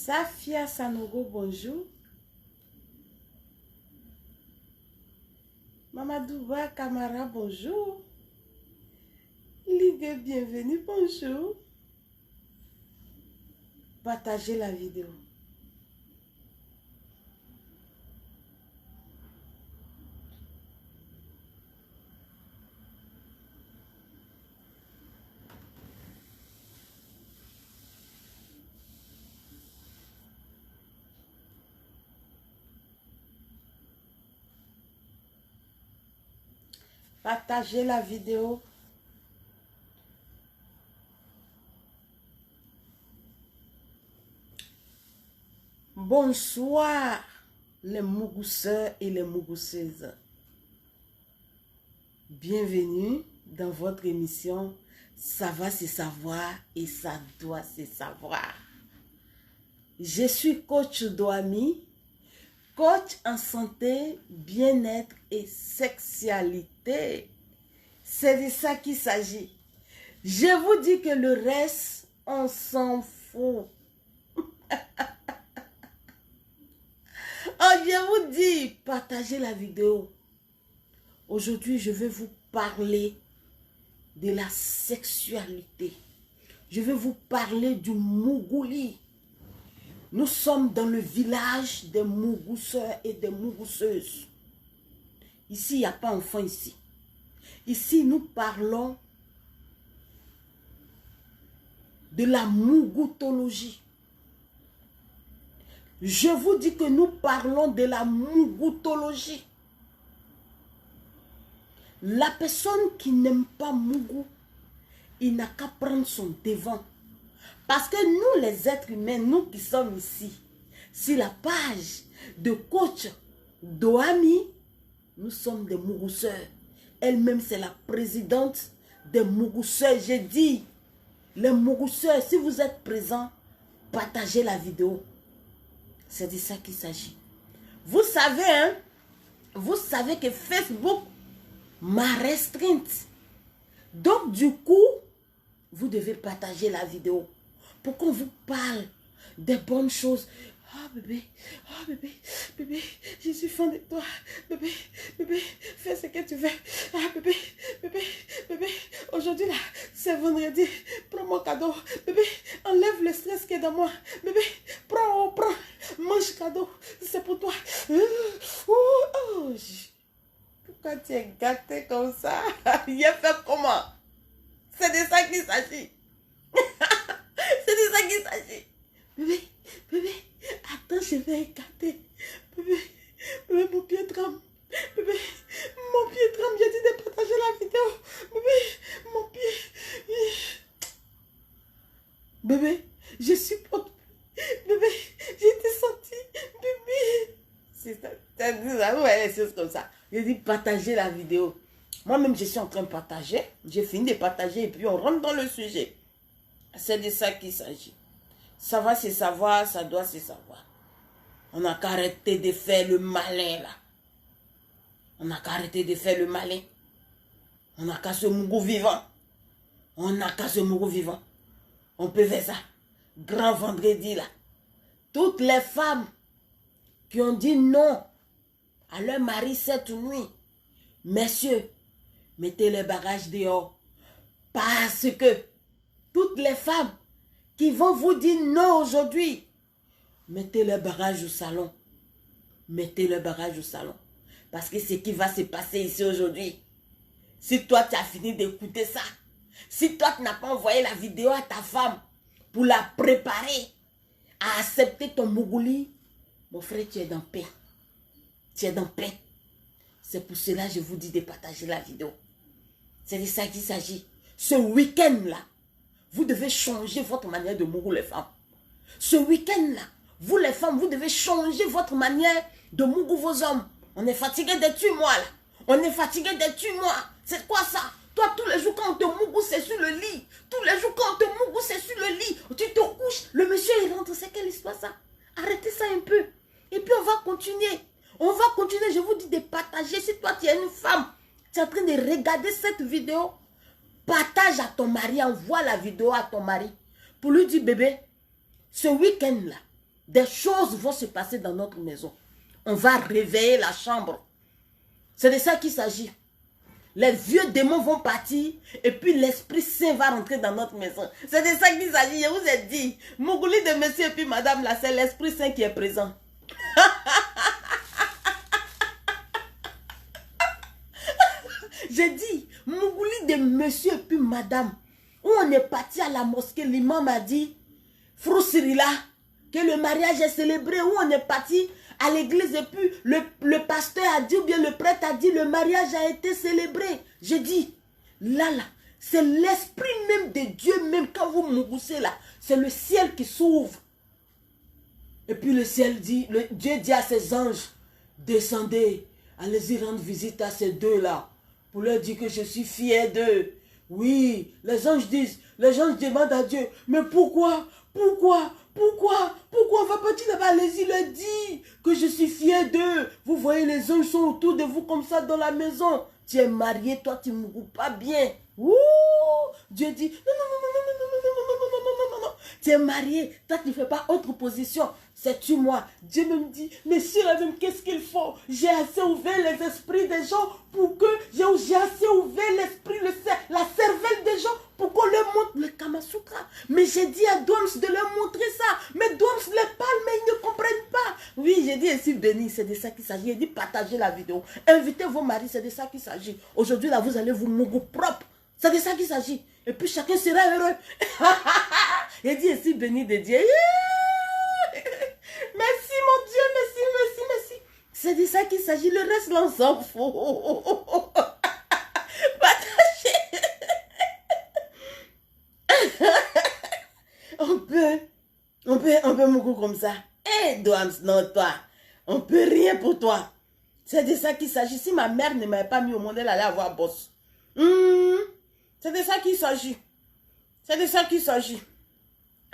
Safia Sanogo, bonjour. Mamadouba Kamara, bonjour. Ligue, bienvenue, bonjour. Partagez la vidéo. Partagez la vidéo. Bonsoir les mougousseurs et les mougousseuses. Bienvenue dans votre émission Ça va se savoir et ça doit se savoir. Je suis coach Doami, coach en santé, bien-être et sexualité. C'est de ça qu'il s'agit. Je vous dis que le reste, on s'en fout. Oh, je vous dis, partagez la vidéo. Aujourd'hui, je vais vous parler de la sexualité. Je vais vous parler du Mougouli. Nous sommes dans le village des mougousseurs et des mougousseuses. Ici, il n'y a pas d'enfants ici. Ici, nous parlons de la mougoutologie. Je vous dis que nous parlons de la mougoutologie. La personne qui n'aime pas Mougou, il n'a qu'à prendre son devant. Parce que nous, les êtres humains, nous qui sommes ici, sur la page de coach Doami, nous sommes des mougousseurs. Elle-même, c'est la présidente des mougousseurs. J'ai dit, les mougousseurs, si vous êtes présents, partagez la vidéo. C'est de ça qu'il s'agit. Vous savez, hein, vous savez que Facebook m'a restreinte. Donc, du coup, vous devez partager la vidéo pour qu'on vous parle des bonnes choses. Oh bébé, bébé, je suis fan de toi. Bébé, fais ce que tu veux. Ah bébé, aujourd'hui là, c'est vendredi. Prends mon cadeau. Bébé, enlève le stress qui est dans moi. Bébé, prends, mange cadeau. C'est pour toi. Pourquoi tu es gâté comme ça? Il a fait comment? C'est de ça qu'il s'agit. C'est de ça qu'il s'agit. Bébé, attends, je vais écarter. Bébé, mon pied tremble. Bébé, mon pied tremble. J'ai dit de partager la vidéo. Bébé, mon pied. Bébé, je supporte. Bébé, j'ai été sentie. Bébé. C'est ça. Vous voyez les choses comme ça. J'ai dit partager la vidéo. Moi-même, je suis en train de partager. J'ai fini de partager et puis on rentre dans le sujet. C'est de ça qu'il s'agit. Ça va se savoir, ça doit se savoir. On n'a qu'à arrêter de faire le malin là. On n'a qu'à arrêter de faire le malin. On n'a qu'à se mougou vivant. On n'a qu'à se mougou vivant. On peut faire ça. Grand vendredi là. Toutes les femmes qui ont dit non à leur mari cette nuit. Messieurs, mettez le bagage dehors. Parce que toutes les femmes qui vont vous dire non aujourd'hui, mettez le bagage au salon. Mettez le bagage au salon. Parce que ce qui va se passer ici aujourd'hui, si toi tu as fini d'écouter ça, si toi tu n'as pas envoyé la vidéo à ta femme pour la préparer à accepter ton mougouli, mon frère, tu es dans paix. Tu es dans paix. C'est pour cela que je vous dis de partager la vidéo. C'est de ça qu'il s'agit. Ce week-end-là, vous devez changer votre manière de mougou les femmes. Ce week-end-là, vous les femmes, vous devez changer votre manière de mougou vos hommes. On est fatigué de tuer-moi là. On est fatigué de tuer-moi. C'est quoi ça? Toi, tous les jours quand on te mougou, c'est sur le lit. Tous les jours quand on te mougou, c'est sur le lit. Tu te couches, le monsieur il rentre. C'est quelle histoire ça? Arrêtez ça un peu. Et puis on va continuer. On va continuer, je vous dis de partager. Si toi tu es une femme, tu es en train de regarder cette vidéo, partage à ton mari, envoie la vidéo à ton mari. Pour lui dire, bébé, ce week-end-là, Des choses vont se passer dans notre maison. On va réveiller la chambre. C'est de ça qu'il s'agit. Les vieux démons vont partir et puis l'Esprit Saint va rentrer dans notre maison. C'est de ça qu'il s'agit. Je vous ai dit, Mougouli de monsieur et puis madame là, c'est l'Esprit Saint qui est présent. J'ai dit, Mougouli de monsieur et puis madame, où on est parti à la mosquée, l'imam a dit, Frou Cyrilla, que le mariage est célébré, où on est parti à l'église et puis le pasteur a dit, ou bien le prêtre a dit, le mariage a été célébré. J'ai dit, là, c'est l'esprit même de Dieu, même quand vous mougoussez là, c'est le ciel qui s'ouvre. Et puis le ciel dit, Dieu dit à ses anges, descendez, allez-y rendre visite à ces deux-là, pour leur dire que je suis fier d'eux. Oui, les anges disent, les anges demandent à Dieu, mais pourquoi on va partir là-bas? Allez-y, leur dire que je suis fier d'eux. Vous voyez, les anges sont autour de vous comme ça dans la maison. Tu es marié, toi, tu ne me goûtes pas bien. Ouh! Dieu dit, non, non, non, non, non, non, non, non, non, non, non, non, non. Tu es marié, toi, tu ne fais pas autre position. C'est-tu moi? Dieu me dit, mais sur la même, qu'est-ce qu'il faut? J'ai assez ouvert les esprits des gens pour que j'ai assez ouvert l'esprit, la cervelle des gens pour qu'on leur montre le Kamasutra. Mais j'ai dit à Doms de leur montrer ça. Mais Doms les parle, mais ils ne comprennent pas. Oui, j'ai dit ici, béni, c'est de ça qu'il s'agit. J'ai dit partagez la vidéo. Invitez vos maris, c'est de ça qu'il s'agit. Aujourd'hui, là, vous allez vous mougou propre. C'est de ça qu'il s'agit. Et puis chacun sera heureux. J'ai dit ici, béni de Dieu. Merci mon Dieu, merci, merci, merci. C'est de ça qu'il s'agit. Le reste, l'on s'en fout. Partagez. on peut mougou comme ça. Eh, Doams, non, toi. On peut rien pour toi. C'est de ça qu'il s'agit. Si ma mère ne m'avait pas mis au monde, elle allait avoir boss. C'est de ça qu'il s'agit. C'est de ça qu'il s'agit.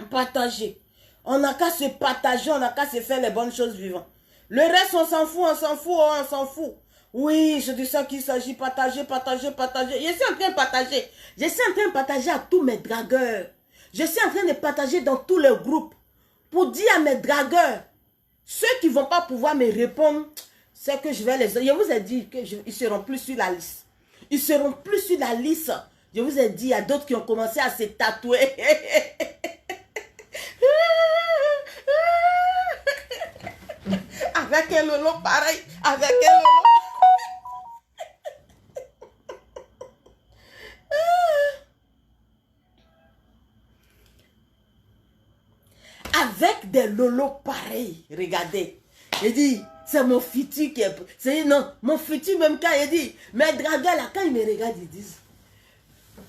Partager. On n'a qu'à se partager, on n'a qu'à se faire les bonnes choses vivantes. Le reste, on s'en fout, on s'en fout, on s'en fout. Oui, c'est de ça qu'il s'agit. Partager, partager, partager. Je suis en train de partager. Je suis en train de partager à tous mes dragueurs. Je suis en train de partager dans tous les groupes. Pour dire à mes dragueurs, ceux qui ne vont pas pouvoir me répondre, c'est que je vais les... Je vous ai dit qu'ils ne seront plus sur la liste. Ils ne seront plus sur la liste. Je vous ai dit, il y a d'autres qui ont commencé à se tatouer. Avec un lolo pareil. Avec un lolo. Avec des lolos pareils. Regardez. Il dit, c'est mon futur qui est... C'est non, mon futur même quand il dit, mes dragueurs là, quand ils me regardent, ils disent,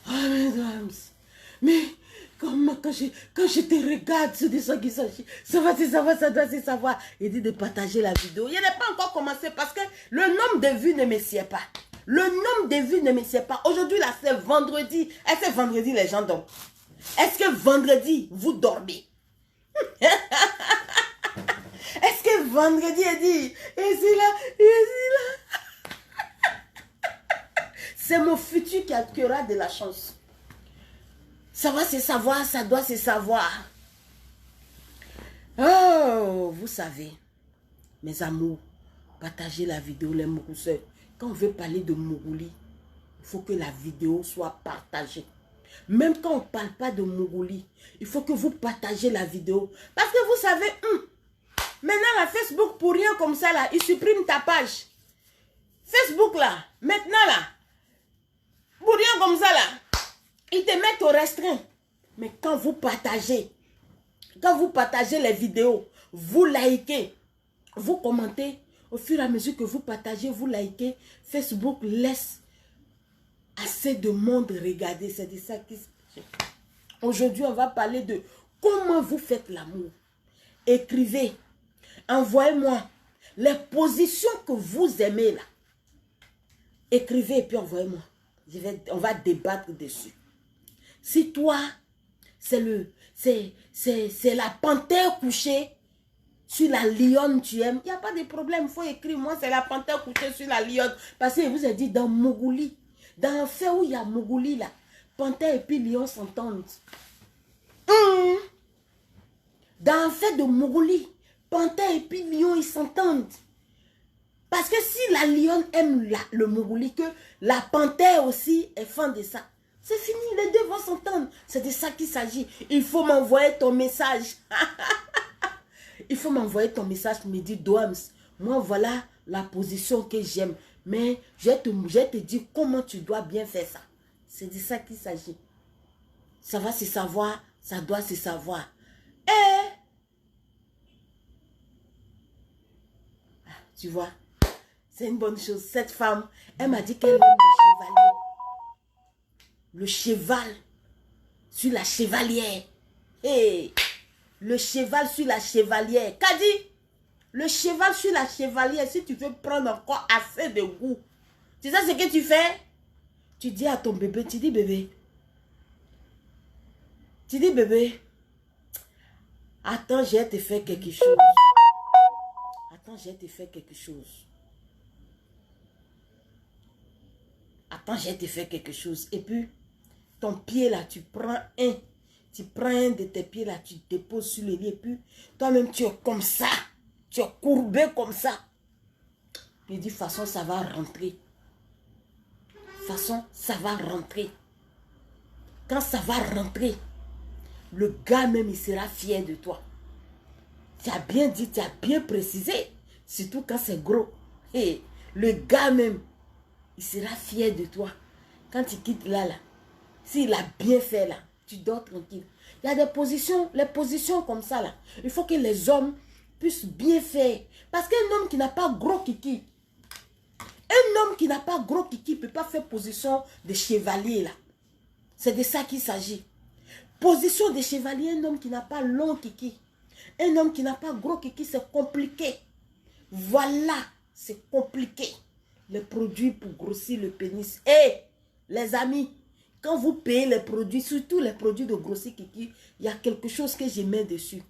ah, mes dames, mais comment quand je te regarde, c'est de ça qu'il s'agit. Ça va, ça doit se savoir. Il dit de partager la vidéo. Il n'est pas encore commencé parce que le nombre de vues ne me sied pas. Le nombre de vues ne me sied pas. Aujourd'hui là, c'est vendredi. Est-ce que vendredi les gens dorment? Est-ce que vendredi vous dormez? Est-ce que vendredi est dit, et c'est là, c'est mon futur qui aura de la chance. Ça va se savoir, ça doit se savoir. Oh, vous savez, mes amours, partagez la vidéo, les mougousseurs. Quand on veut parler de Mougouli, il faut que la vidéo soit partagée. Même quand on ne parle pas de Mougouli, il faut que vous partagez la vidéo. Parce que vous savez, maintenant la Facebook, pour rien comme ça, là, il supprime ta page. Facebook, là, maintenant, là, pour rien comme ça, là, ils te mettent au restreint. Mais quand vous partagez les vidéos, vous likez, vous commentez, au fur et à mesure que vous partagez, vous likez, Facebook laisse assez de monde regarder. C'est de ça qui se passe. Aujourd'hui, on va parler de comment vous faites l'amour. Écrivez, envoyez-moi les positions que vous aimez là. Écrivez et puis envoyez-moi. On va débattre dessus. Si toi, c'est la panthère couchée sur la lionne tu aimes, il n'y a pas de problème, il faut écrire. Moi, c'est la panthère couchée sur la lionne. Parce que je vous ai dit, dans Mougouli, dans un fait où il y a Mougouli là, panthère et puis lion s'entendent. Dans un fait de Mougouli, panthère et puis lion, ils s'entendent. Parce que si la lionne aime le Mourouli, que la panthère aussi est fan de ça, c'est fini, les deux vont s'entendre. C'est de ça qu'il s'agit. Il faut m'envoyer ton message. Il faut m'envoyer ton message, me dire, Doams, moi voilà la position que j'aime. Mais je vais te dire comment tu dois bien faire ça. C'est de ça qu'il s'agit. Ça va se savoir, ça doit se savoir. Tu vois, c'est une bonne chose. Cette femme, elle m'a dit qu'elle aime le chevalier. Le cheval sur la chevalière. Hey, le cheval sur la chevalière. Qu'a dit? Le cheval sur la chevalière, si tu veux prendre encore assez de goût, tu sais ce que tu fais? Tu dis à ton bébé, tu dis bébé, attends, je vais te faire quelque chose. Attends, je vais te faire quelque chose. Attends, je vais te faire quelque chose. Et puis, ton pied là, tu prends un. Tu prends un de tes pieds là, tu te déposes sur le lit. Et puis, toi-même, tu es comme ça. Tu es courbé comme ça. Il dit, de toute façon, ça va rentrer. De toute façon, ça va rentrer. Quand ça va rentrer, le gars même, il sera fier de toi. Tu as bien dit, tu as bien précisé. Surtout quand c'est gros. Et le gars même, il sera fier de toi. Quand tu quittes là, s'il a bien fait là, tu dors tranquille. Il y a des positions, les positions comme ça là. Il faut que les hommes puissent bien faire. Parce qu'un homme qui n'a pas gros kiki, un homme qui n'a pas gros kiki ne peut pas faire position de chevalier là. C'est de ça qu'il s'agit. Position de chevalier, un homme qui n'a pas long kiki. Un homme qui n'a pas gros kiki, c'est compliqué. Voilà, c'est compliqué. Les produits pour grossir le pénis. Les amis, quand vous payez les produits, surtout les produits de grossir kiki, il y a quelque chose que je mets dessus.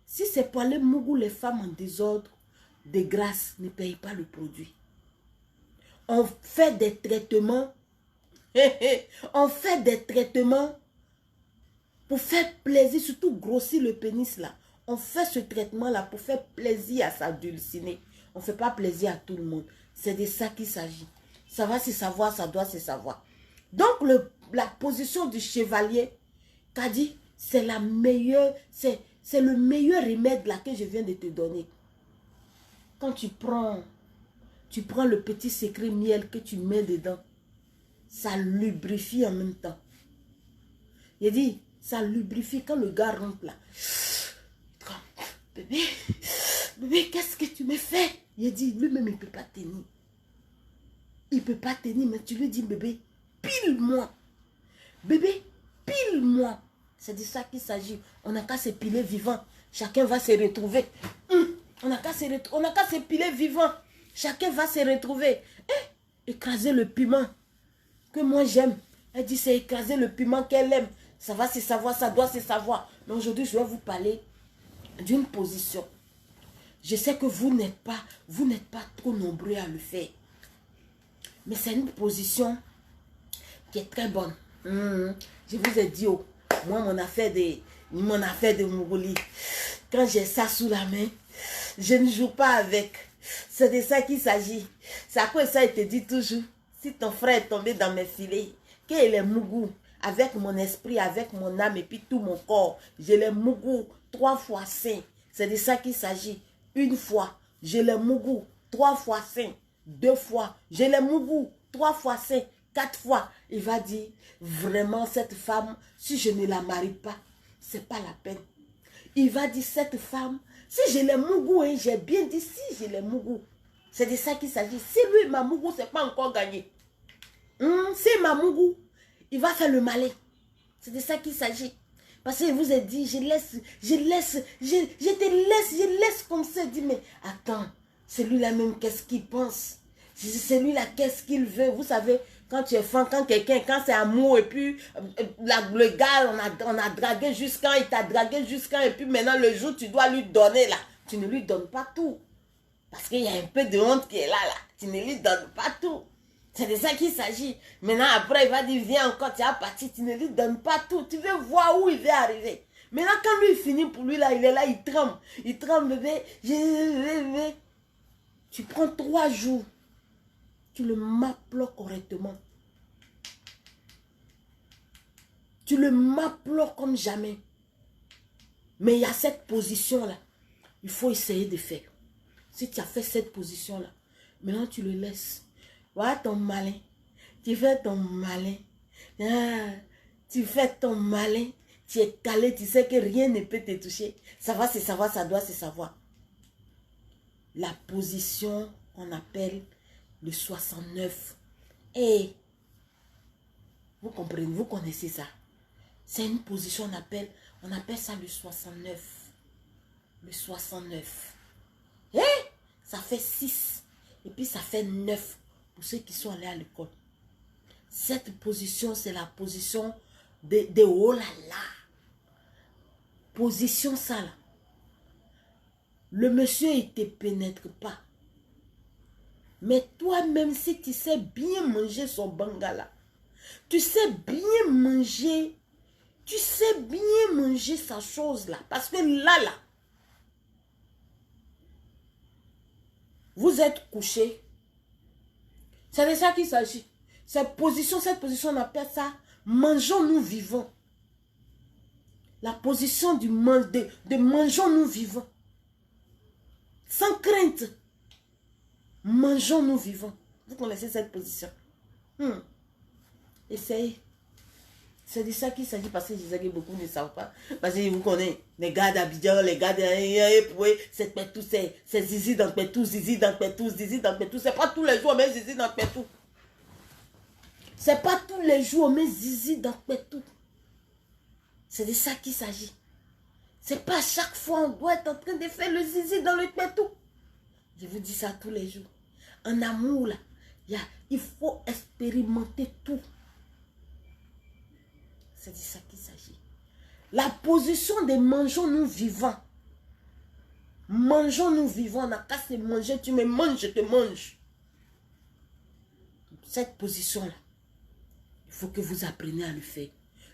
Si c'est pour les mougou, les femmes en désordre, de grâce, ne payez pas le produit. On fait des traitements. On fait des traitements pour faire plaisir, surtout grossir le pénis là. On fait ce traitement là pour faire plaisir à sa dulcinée. On ne fait pas plaisir à tout le monde. C'est de ça qu'il s'agit. Ça va se savoir, ça doit se savoir. Donc la position du chevalier, qu'a dit, c'est la meilleure, c'est le meilleur remède là que je viens de te donner. Quand tu prends le petit secret miel que tu mets dedans, ça lubrifie en même temps. Il dit, ça lubrifie quand le gars rentre là. Bébé, qu'est-ce que tu me fais? Il dit, lui-même, il ne peut pas tenir. Il ne peut pas tenir, mais tu lui dis, bébé, pile-moi. Bébé, pile-moi. C'est de ça qu'il s'agit. On n'a qu'à se piler vivant. Chacun va se retrouver. On n'a qu'à se piler vivant. Chacun va se retrouver. Écraser le piment que moi j'aime. Elle dit, c'est écraser le piment qu'elle aime. Ça va se savoir, ça doit se savoir. Mais aujourd'hui, je vais vous parler d'une position. Je sais que vous n'êtes pas trop nombreux à le faire. Mais c'est une position qui est très bonne. Je vous ai dit, moi, mon affaire de Mourouli, quand j'ai ça sous la main, je ne joue pas avec. C'est de ça qu'il s'agit. C'est à quoi ça, il te dit toujours, si ton frère est tombé dans mes filets, qu'il est mougou, avec mon esprit, avec mon âme et puis tout mon corps, je l'ai mougou 3 fois 5. C'est de ça qu'il s'agit. Une fois, je l'ai mougou 3 fois 5. 2 fois, je l'ai mougou 3 fois 5. 4 fois, il va dire, vraiment cette femme, si je ne la marie pas, c'est pas la peine. Il va dire, cette femme, si je l'ai mougou, j'ai bien dit, si je l'ai mougou, c'est de ça qu'il s'agit. Si lui, ma mougou, c'est pas encore gagné. Si ma mougou, il va faire le malin. C'est de ça qu'il s'agit. Parce qu'il vous a dit, je te laisse comme ça. Il dit, mais attends, celui-là même, qu'est-ce qu'il pense? Celui-là, qu'est-ce qu'il veut? Vous savez, quand tu es fan, quand c'est amour, et puis le gars, on a dragué jusqu'à, il t'a dragué jusqu'à, et puis maintenant le jour, tu dois lui donner là. Tu ne lui donnes pas tout. Parce qu'il y a un peu de honte qui est là. Tu ne lui donnes pas tout. C'est de ça qu'il s'agit. Maintenant, après, il va dire, viens encore, tu as parti, tu ne lui donnes pas tout. Tu veux voir où il va arriver. Maintenant, quand lui, il finit pour lui, là, il est là, il tremble. Il tremble, bébé. Tu prends 3 jours. Tu le m'applores correctement. Tu le m'applores comme jamais. Mais il y a cette position-là. Il faut essayer de faire. Si tu as fait cette position-là, maintenant tu le laisses. Voilà ton malin. Tu fais ton malin. Ah, tu fais ton malin. Tu es calé, tu sais que rien ne peut te toucher. Ça va, c'est savoir, ça doit se savoir. La position qu'on appelle le 69. Et vous comprenez, vous connaissez ça. C'est une position, on appelle ça le 69. Le 69. Et ça fait 6. Et puis ça fait 9 pour ceux qui sont allés à l'école. Cette position, c'est la position de oh là là. Position ça là. Le monsieur, il ne te pénètre pas. Mais toi-même, si tu sais bien manger son bangala, tu sais bien manger, sa chose là. Parce que là, vous êtes couché. C'est de ça qu'il s'agit. Cette position, on appelle ça mangeons-nous vivants. La position de mangeons-nous vivants. Sans crainte. Mangeons-nous vivants. Vous connaissez cette position. Essayez. C'est de ça qu'il s'agit parce que je sais que beaucoup ne savent pas. Parce que vous connaissez les gars d'Abidjan, les gars de... C'est Pétou, c'est zizi dans Pétou, zizi dans Pétou, zizi dans Pétou. C'est pas tous les jours, mais zizi dans Pétou. C'est pas tous les jours, mais zizi dans Pétou. C'est de ça qu'il s'agit. C'est pas chaque fois on doit être en train de faire le zizi dans le Pétou. Je vous dis ça tous les jours. En amour, là, il faut expérimenter tout. C'est de ça qu'il s'agit. La position de mangeons-nous vivants. Mangeons-nous vivants. On n'a qu'à se manger. Tu me manges, je te mange. Cette position-là, il faut que vous appreniez à le faire.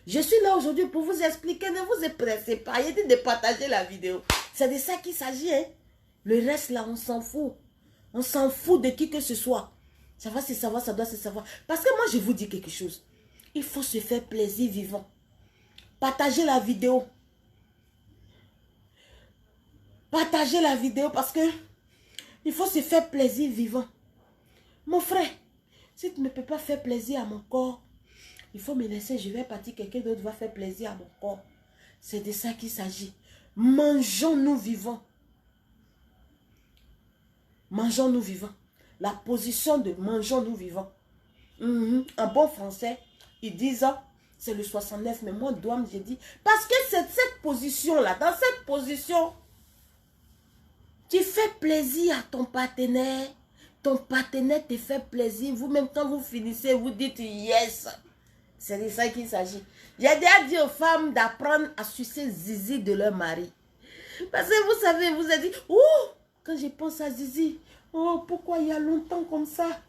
Je suis là aujourd'hui pour vous expliquer. Ne vous pressez pas. Il dit de partager la vidéo. C'est de ça qu'il s'agit. Hein? Le reste là, on s'en fout. On s'en fout de qui que ce soit. Ça va se savoir, ça doit se savoir. Parce que moi, je vous dis quelque chose. Il faut se faire plaisir vivant. Partagez la vidéo. Partagez la vidéo parce que il faut se faire plaisir vivant. Mon frère, si tu ne peux pas faire plaisir à mon corps, il faut me laisser, je vais partir, quelqu'un d'autre va faire plaisir à mon corps. C'est de ça qu'il s'agit. Mangeons-nous vivants. Mangeons-nous vivants. La position de mangeons-nous vivants. En bon français, ils disent, c'est le 69, mais moi, Douam, j'ai dit, parce que c'est cette position-là, dans cette position, tu fais plaisir à ton partenaire te fait plaisir, vous-même, quand vous finissez, vous dites yes. C'est de ça qu'il s'agit. J'ai déjà dit aux femmes d'apprendre à sucer zizi de leur mari. Parce que vous savez, vous avez dit, oh, quand je pense à zizi, oh, pourquoi il y a longtemps comme ça?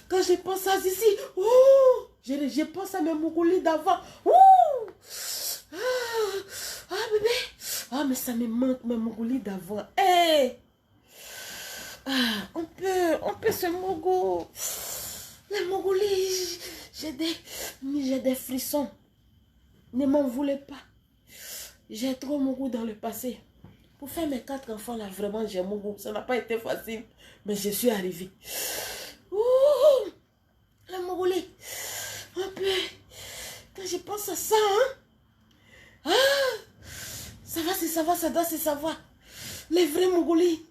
Quand je pense à zizi, oh, je pense à mes mougoulis d'avant. Oh, bébé. Ah, mais ça me manque, mes mougoulis d'avant. Hey. On peut se mougou. Les mougoulis, j'ai des frissons. Ne m'en voulez pas. J'ai trop mougou dans le passé. Pour faire mes 4 enfants là, vraiment j'ai mougou. Ça n'a pas été facile, mais je suis arrivée. Ouh, les mougoulis. Un peu. Quand je pense à ça, ça va se savoir, ça doit se savoir. Les vrais mougoulis.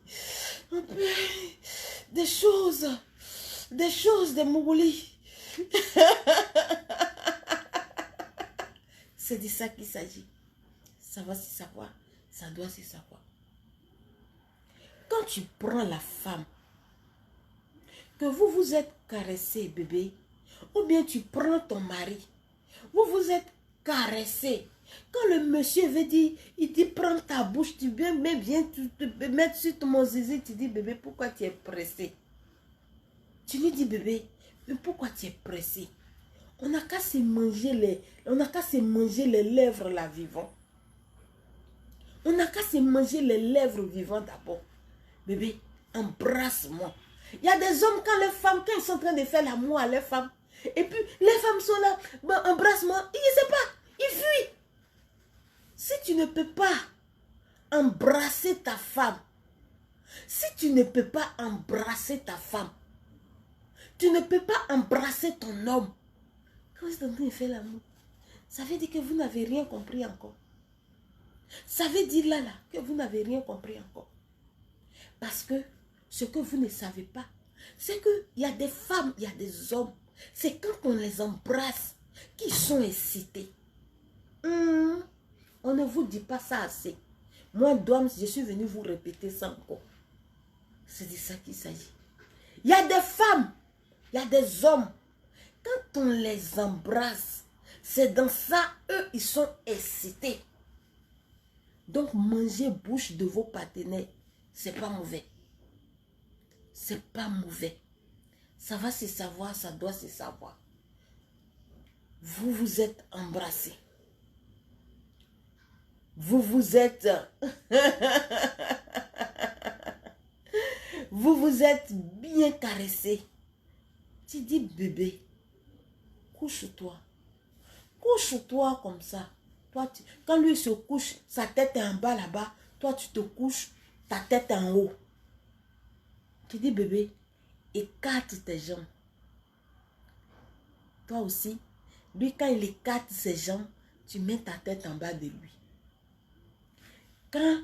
Un peu. Des choses, des mougoulis. C'est de ça qu'il s'agit. Ça va se savoir, ça doit se savoir. Quand tu prends la femme, que vous vous êtes caressé, bébé, ou bien tu prends ton mari, vous vous êtes caressé. Quand le monsieur veut dire, il dit prends ta bouche, tu viens, mais viens te mettre sur mon zizi, tu dis bébé, pourquoi tu es pressé? Tu lui dis bébé, mais pourquoi tu es pressé? On n'a qu'à se manger les lèvres là vivant. On n'a qu'à se manger les lèvres vivantes d'abord. Bébé, embrasse-moi. Il y a des hommes, quand les femmes, quand ils sont en train de faire l'amour à les femmes, et puis les femmes sont là, ben, embrasse-moi, ils ne savent pas, ils fuient. Si tu ne peux pas embrasser ta femme, si tu ne peux pas embrasser ta femme, tu ne peux pas embrasser ton homme, quand vous êtes en train de faire l'amour, ça veut dire que vous n'avez rien compris encore. Ça veut dire là que vous n'avez rien compris encore. Parce que ce que vous ne savez pas, c'est qu'il y a des femmes, il y a des hommes. C'est quand on les embrasse qu'ils sont excités. On ne vous dit pas ça assez. Moi, Doms, je suis venu vous répéter ça encore. C'est de ça qu'il s'agit. Il y a des femmes, il y a des hommes. Quand on les embrasse, c'est dans ça, eux, ils sont excités. Donc, manger bouche de vos partenaires, c'est pas mauvais. C'est pas mauvais. Ça va se savoir, ça doit se savoir. Vous vous êtes embrassés. Vous vous êtes... vous vous êtes bien caressés. Tu dis, bébé, couche-toi. Couche-toi comme ça. Toi, quand lui se couche, sa tête est en bas là-bas. Toi, tu te couches, ta tête est en haut. Tu dis, bébé, écarte tes jambes. Toi aussi, lui, quand il écarte ses jambes, tu mets ta tête en bas de lui. Quand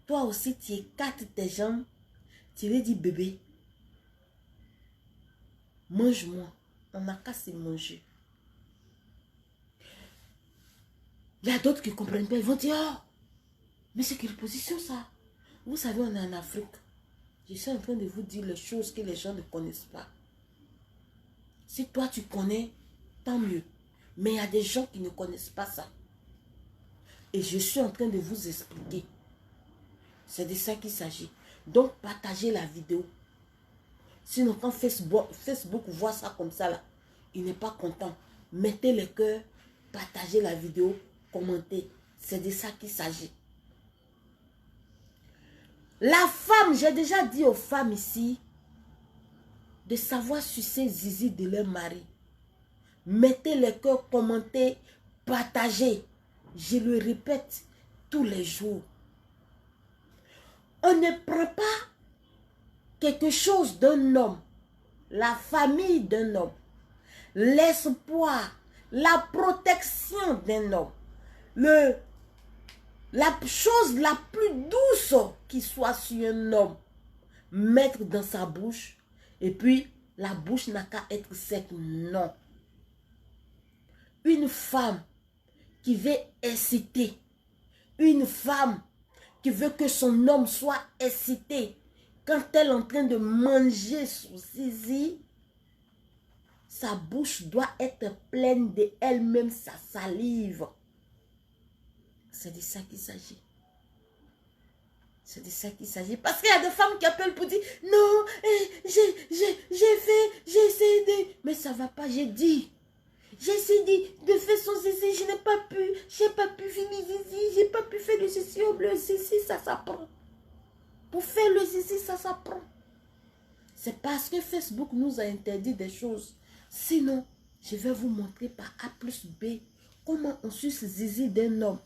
toi aussi, tu écartes tes jambes, tu lui dis, bébé, mange-moi. On n'a qu'à se manger. Il y a d'autres qui ne comprennent pas. Ils vont dire, oh, mais c'est quelle position ça? Vous savez, on est en Afrique. Je suis en train de vous dire les choses que les gens ne connaissent pas. Si toi tu connais, tant mieux. Mais il y a des gens qui ne connaissent pas ça. Et je suis en train de vous expliquer. C'est de ça qu'il s'agit. Donc, partagez la vidéo. Sinon, quand Facebook voit ça comme ça, là, il n'est pas content. Mettez les cœurs, partagez la vidéo, commentez. C'est de ça qu'il s'agit. La femme, j'ai déjà dit aux femmes ici, de savoir sucer zizi de leur mari. Mettez les cœurs, commentez, partagez. Je le répète tous les jours. On ne prend pas quelque chose d'un homme, la famille d'un homme, l'espoir, la protection d'un homme, la chose la plus douce qui soit sur un homme, mettre dans sa bouche, et puis la bouche n'a qu'à être sec. Non. Une femme qui veut exciter, une femme qui veut que son homme soit excité, quand elle est en train de manger son zizi, sa bouche doit être pleine de elle-même, sa salive. C'est de ça qu'il s'agit. C'est de ça qu'il s'agit. Parce qu'il y a des femmes qui appellent pour dire, non, j'ai essayé de... Mais ça ne va pas, j'ai dit. J'ai essayé de faire son zizi, je n'ai pas pu. J'ai pas pu finir zizi, j'ai pas pu faire le zizi. Le zizi, ça s'apprend. Pour faire le zizi, ça s'apprend. C'est parce que Facebook nous a interdit des choses. Sinon, je vais vous montrer par A plus B comment on suce le zizi d'un homme.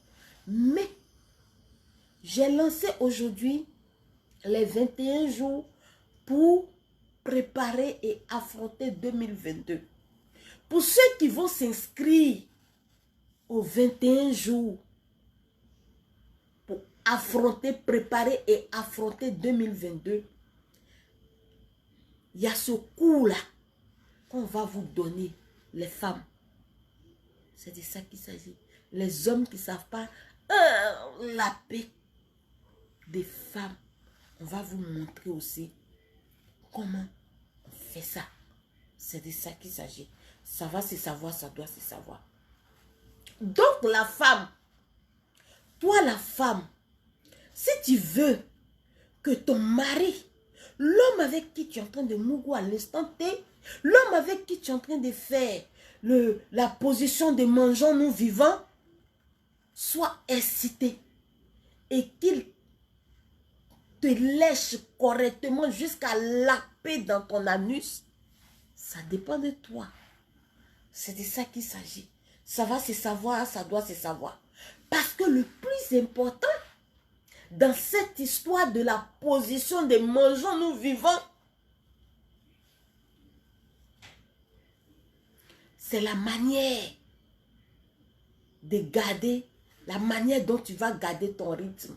Mais, j'ai lancé aujourd'hui les 21 jours pour préparer et affronter 2022. Pour ceux qui vont s'inscrire aux 21 jours pour affronter, préparer et affronter 2022, il y a ce cours-là qu'on va vous donner, les femmes. C'est de ça qu'il s'agit. Les hommes qui ne savent pas la paix des femmes, on va vous montrer aussi comment on fait ça. C'est de ça qu'il s'agit. Ça va se savoir, ça doit se savoir. Donc la femme, toi la femme, si tu veux que ton mari, l'homme avec qui tu es en train de mourir à l'instant T, l'homme avec qui tu es en train de faire la position de mangeons nous vivants, soit excité. et qu'il te lèche correctement jusqu'à laper dans ton anus, ça dépend de toi. C'est de ça qu'il s'agit. Ça va se savoir, ça doit se savoir. Parce que le plus important dans cette histoire de la position des mangeons nous vivants, c'est la manière de garder, la manière dont tu vas garder ton rythme.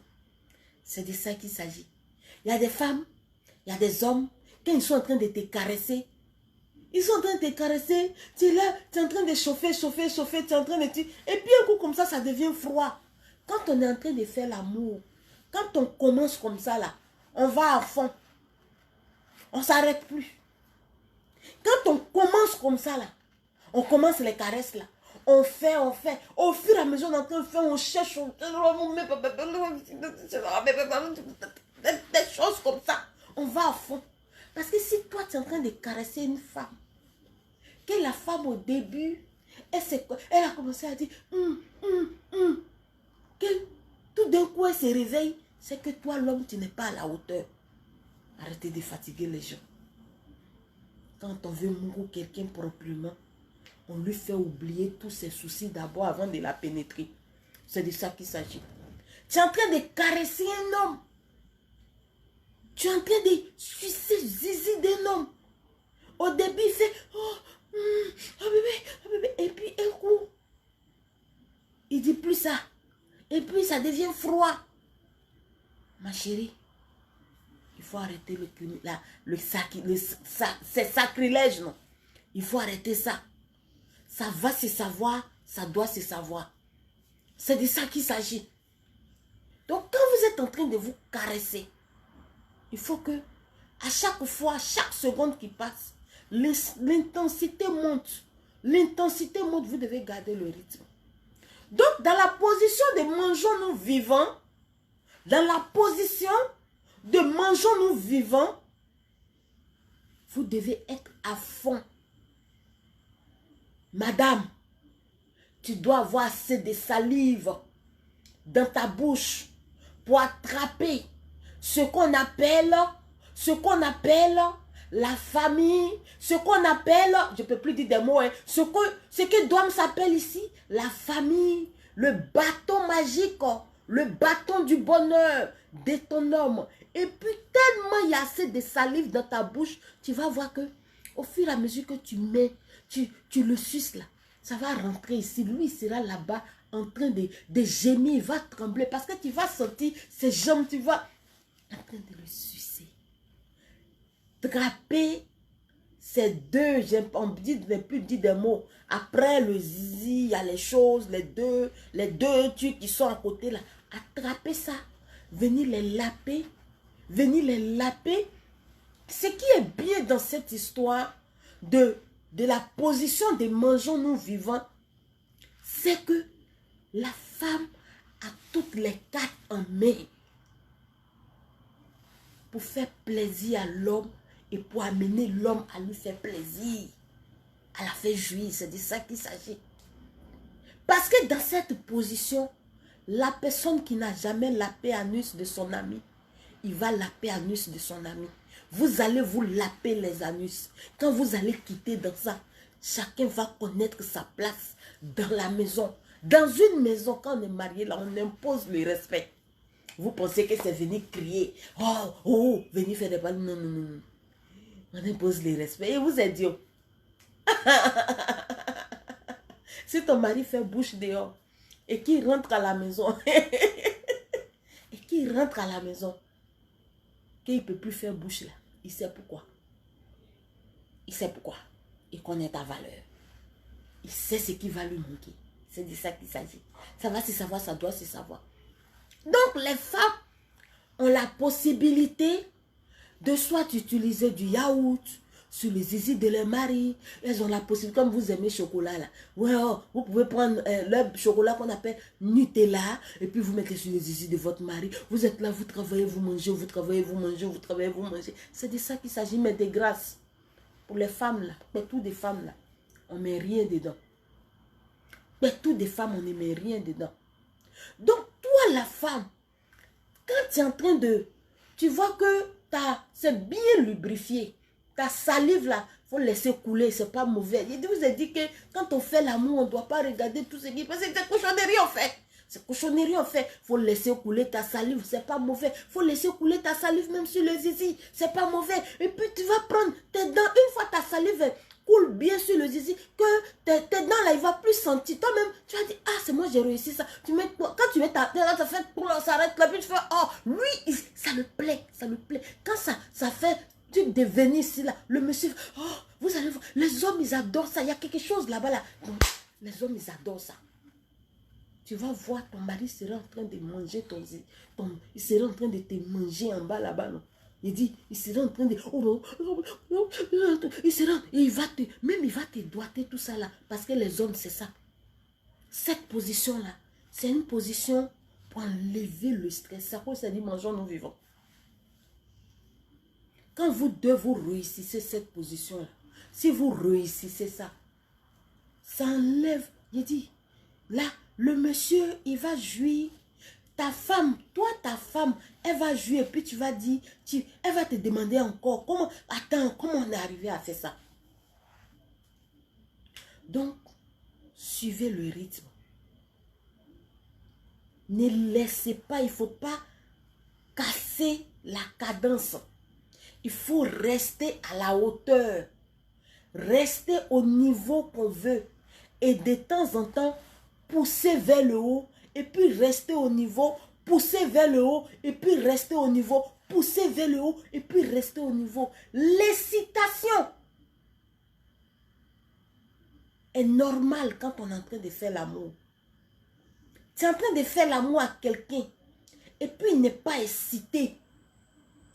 C'est de ça qu'il s'agit. Il y a des femmes, il y a des hommes, quand ils sont en train de te caresser, ils sont en train de te caresser, tu es là, tu es en train de chauffer, tu es en train de... Et puis un coup comme ça devient froid. Quand on est en train de faire l'amour, quand on commence comme ça là, on va à fond. On ne s'arrête plus. Quand on commence comme ça là, on commence les caresses là. On fait. Au fur et à mesure, on est en train de faire, on cherche, des choses comme ça. On va à fond. Parce que si toi, tu es en train de caresser une femme, que la femme au début, elle a commencé à dire, que tout d'un coup, elle se réveille, c'est que toi, l'homme, tu n'es pas à la hauteur. Arrêtez de fatiguer les gens. Quand on veut mourir quelqu'un proprement, on lui fait oublier tous ses soucis d'abord avant de la pénétrer. C'est de ça qu'il s'agit. Tu es en train de caresser un homme. Tu es en train de sucer le zizi d'un homme. Au début, il fait, oh bébé. Et puis, un coup, il dit plus ça. Et puis, ça devient froid. Ma chérie, il faut arrêter c'est sacrilège, non? Il faut arrêter ça. Ça va se savoir, ça doit se savoir. C'est de ça qu'il s'agit. Donc, quand vous êtes en train de vous caresser, il faut que, à chaque fois, chaque seconde qui passe, l'intensité monte. L'intensité monte, vous devez garder le rythme. Donc, dans la position de mangeons-nous vivants, vous devez être à fond. Madame, tu dois avoir assez de salive dans ta bouche pour attraper ce qu'on appelle la famille, ce qu'on appelle, je ne peux plus dire des mots, hein, ce que Dom s'appelle ici, la famille, le bâton magique, le bâton du bonheur de ton homme. Et puis tellement il y a assez de salive dans ta bouche, tu vas voir que au fur et à mesure que tu mets, tu le suces là, ça va rentrer ici. Lui, il sera là-bas en train de gémir, il va trembler parce que tu vas sentir ses jambes, tu vas en train de le sucer. Trapper ces deux, on ne plus dire des mots. Après le zizi, il y a les choses, les deux trucs qui sont à côté là. Attraper ça, venir les laper. Ce qui est bien dans cette histoire de la position des mangeons-nous vivants, c'est que la femme a toutes les cartes en main pour faire plaisir à l'homme et pour amener l'homme à lui faire plaisir, à la faire jouir. C'est de ça qu'il s'agit. Parce que dans cette position, la personne qui n'a jamais lapé anus de son ami, il va laper anus de son ami. Vous allez vous laper les anus. Quand vous allez quitter dans ça, chacun va connaître sa place dans la maison. Dans une maison, quand on est marié, là, on impose le respect. Vous pensez que c'est venir crier. Oh, venir faire des balles. Non. On impose le respect. Et vous êtes Dieu. Si ton mari fait bouche dehors et qu'il rentre à la maison, qu'il ne peut plus faire bouche là, il sait pourquoi. Il connaît ta valeur. Il sait ce qui va lui manquer. C'est de ça qu'il s'agit. Ça va se savoir, ça doit se savoir. Donc les femmes ont la possibilité de soit utiliser du yaourt sur les zizi de leur mari. Elles ont la possibilité, comme vous aimez chocolat là. Ouais, vous pouvez prendre le chocolat qu'on appelle Nutella et puis vous mettez sur les zizi de votre mari. Vous êtes là, vous travaillez, vous mangez, vous travaillez, vous mangez, vous travaillez, vous mangez. C'est de ça qu'il s'agit, mais de grâce. Pour les femmes là, mais toutes des femmes là, on ne met rien dedans. Mais toutes des femmes, on ne met rien dedans. Donc toi la femme, Quand tu es en train de... Tu vois que c'est bien lubrifié. Ta salive là, il faut laisser couler, c'est pas mauvais. Je vous ai dit que quand on fait l'amour, on ne doit pas regarder tout ce qui... Parce que c'est cochonnerie en fait. C'est cochonnerie en fait. Il faut laisser couler ta salive, c'est pas mauvais. Il faut laisser couler ta salive même sur le zizi, c'est pas mauvais. Et puis tu vas prendre tes dents, une fois ta salive coule bien sur le zizi, que tes dents là, il va plus sentir. Toi-même, tu vas dire, ah, c'est moi, j'ai réussi ça. Quand tu mets ta dent, ça fait, ça s'arrête là, puis tu fais, oh, lui, ça me plaît, ça me plaît. Quand ça fait, tu devenir ici là, le monsieur, oh, vous allez voir, les hommes, ils adorent ça. Il y a quelque chose là-bas là. Donc, les hommes, ils adorent ça. Tu vas voir, ton mari sera en train de manger il sera en train de te manger en bas là-bas, non? Il dit, il sera en train de... il sera... il va te doigter tout ça là. Parce que les hommes, c'est ça. Cette position-là, c'est une position pour enlever le stress. Ça quoi ça dit, mangeons, nous vivons. Quand vous deux, vous réussissez cette position-là, si vous réussissez ça, ça enlève... Il dit, là, le monsieur, il va jouir. Ta femme, toi, ta femme, elle va jouer et puis tu vas dire, elle va te demander encore, comment on est arrivé à faire ça? Donc, suivez le rythme. Ne laissez pas, il ne faut pas casser la cadence. Il faut rester à la hauteur. Rester au niveau qu'on veut. Et de temps en temps, pousser vers le haut. Et puis rester au niveau, pousser vers le haut. Et puis rester au niveau, pousser vers le haut. Et puis rester au niveau. L'excitation est normale quand on est en train de faire l'amour. Tu es en train de faire l'amour à quelqu'un. Et puis il n'est pas excité.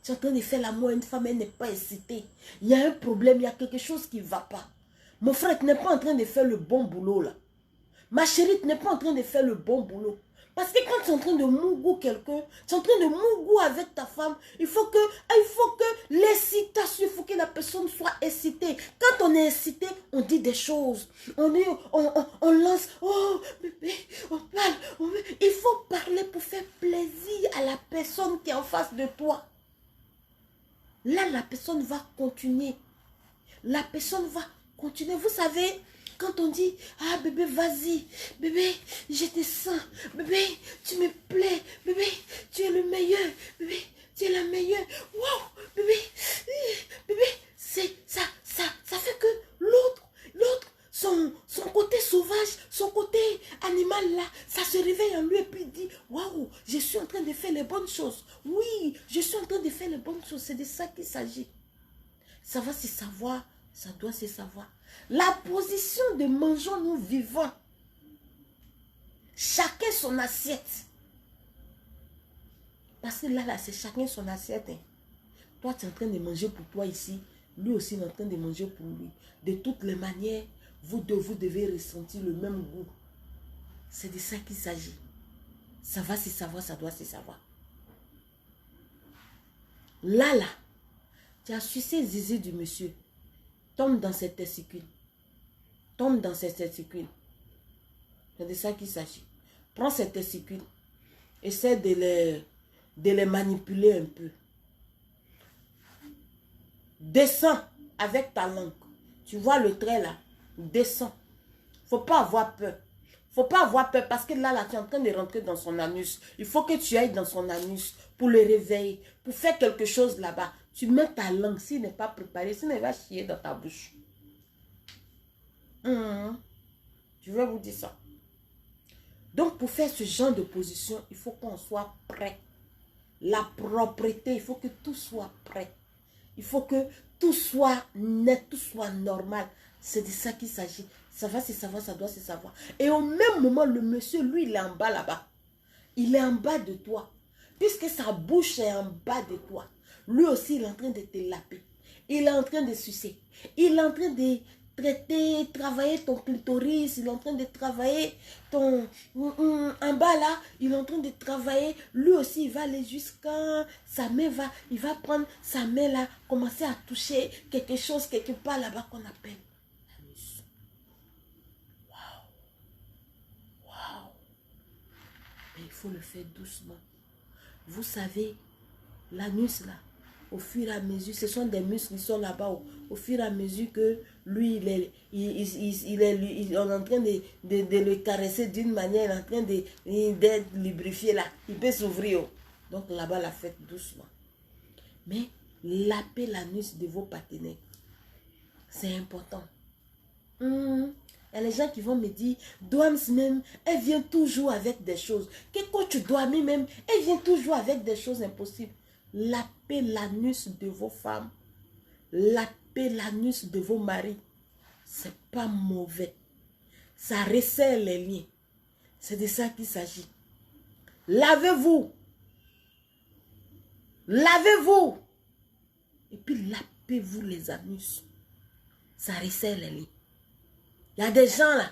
Tu es en train de faire l'amour à une femme, elle n'est pas excitée. Il y a un problème, il y a quelque chose qui ne va pas. Mon frère, tu n'es pas en train de faire le bon boulot là. Ma chérie, tu n'es pas en train de faire le bon boulot. Parce que quand tu es en train de mougou quelqu'un, tu es en train de mougou avec ta femme, il faut que l'excitation, il faut que la personne soit excitée. Quand on est excité, on dit des choses. On lance, oh bébé, on parle. Il faut parler pour faire plaisir à la personne qui est en face de toi. Là, la personne va continuer. La personne va continuer. Vous savez, quand on dit, ah bébé, vas-y, bébé, je te sens, bébé, tu me plais, bébé, tu es le meilleur, bébé, tu es la meilleure, wow, bébé, c'est ça fait que l'autre, son côté sauvage, son côté animal là, ça se réveille en lui et puis il dit, waouh, je suis en train de faire les bonnes choses. Oui, je suis en train de faire les bonnes choses. C'est de ça qu'il s'agit. Ça va se savoir, ça doit se savoir. La position de mangeons-nous vivants. Chacun son assiette. Parce que là, c'est chacun son assiette. Hein. Toi, tu es en train de manger pour toi ici. Lui aussi, il est en train de manger pour lui. De toutes les manières, vous devez ressentir le même goût. C'est de ça qu'il s'agit. Ça va se savoir, ça doit se savoir. Là, tu as sucé zizi du monsieur. Tombe dans ses testicules. Tombe dans ses testicules. C'est de ça qu'il s'agit. Prends ses testicules. Essaie de les manipuler un peu. Descends avec ta langue. Tu vois le trait là. Descends. Faut pas avoir peur. Faut pas avoir peur parce que là, tu es en train de rentrer dans son anus. Il faut que tu ailles dans son anus pour le réveiller, pour faire quelque chose là-bas. Tu mets ta langue, s'il n'est pas préparé, sinon il va chier dans ta bouche. Je vais vous dire ça. Donc, pour faire ce genre de position, il faut qu'on soit prêt. La propreté, il faut que tout soit prêt. Il faut que tout soit net, tout soit normal. C'est de ça qu'il s'agit. Ça va se savoir, ça doit se savoir. Et au même moment, le monsieur, lui, il est en bas là-bas. Il est en bas de toi. Puisque sa bouche est en bas de toi. Lui aussi, il est en train de te laper. Il est en train de sucer. Il est en train de traiter, travailler ton clitoris. Il est en train de travailler ton... En bas là, il est en train de travailler. Lui aussi, il va aller jusqu'à... Sa main va... Il va prendre sa main là, commencer à toucher quelque chose, quelque part là-bas qu'on appelle. Il faut le faire doucement. Vous savez, l'anus là, au fur et à mesure, ce sont des muscles qui sont là-bas. Au fur et à mesure que lui, on est en train de le caresser d'une manière, il est en train d'être lubrifié là. Il peut s'ouvrir. Donc là-bas, la fête doucement. Mais lapez l'anus de vos partenaires. C'est important. Il y a les gens qui vont me dire, Douams même, elle vient toujours avec des choses. Que quand tu dois même, elle vient toujours avec des choses impossibles. Lapez l'anus de vos femmes. Lapez l'anus de vos maris. C'est pas mauvais. Ça resserre les liens. C'est de ça qu'il s'agit. Lavez-vous. Lavez-vous. Et puis lapez-vous les anus. Ça resserre les liens. Il y a des gens là.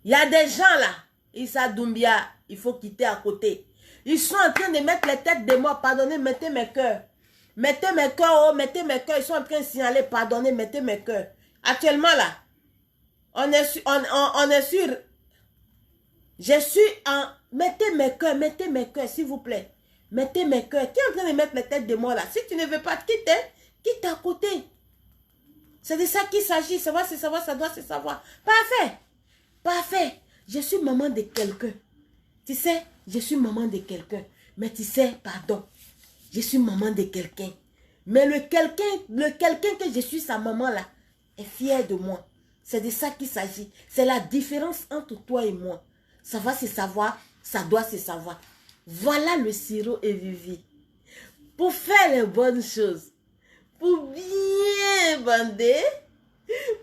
Il y a des gens là. Issa Doumbia, il faut quitter à côté. Ils sont en train de mettre les têtes de moi. Pardonnez, mettez mes cœurs. Mettez mes cœurs, oh, mettez mes cœurs. Ils sont en train de signaler, pardonnez, mettez mes cœurs. Actuellement là, on est sur. Je suis en. Mettez mes cœurs, s'il vous plaît. Mettez mes cœurs. Qui est en train de mettre les têtes de moi là? Si tu ne veux pas quitter, quitte à côté. C'est de ça qu'il s'agit. Savoir, c'est savoir, ça doit se savoir. Parfait. Parfait. Je suis maman de quelqu'un. Tu sais, je suis maman de quelqu'un. Mais tu sais, pardon. Je suis maman de quelqu'un. Mais le quelqu'un que je suis sa maman là, est fier de moi. C'est de ça qu'il s'agit. C'est la différence entre toi et moi. Ça va se savoir, ça doit se savoir. Voilà le sirop et Vivi. Pour faire les bonnes choses. Pour bien bander.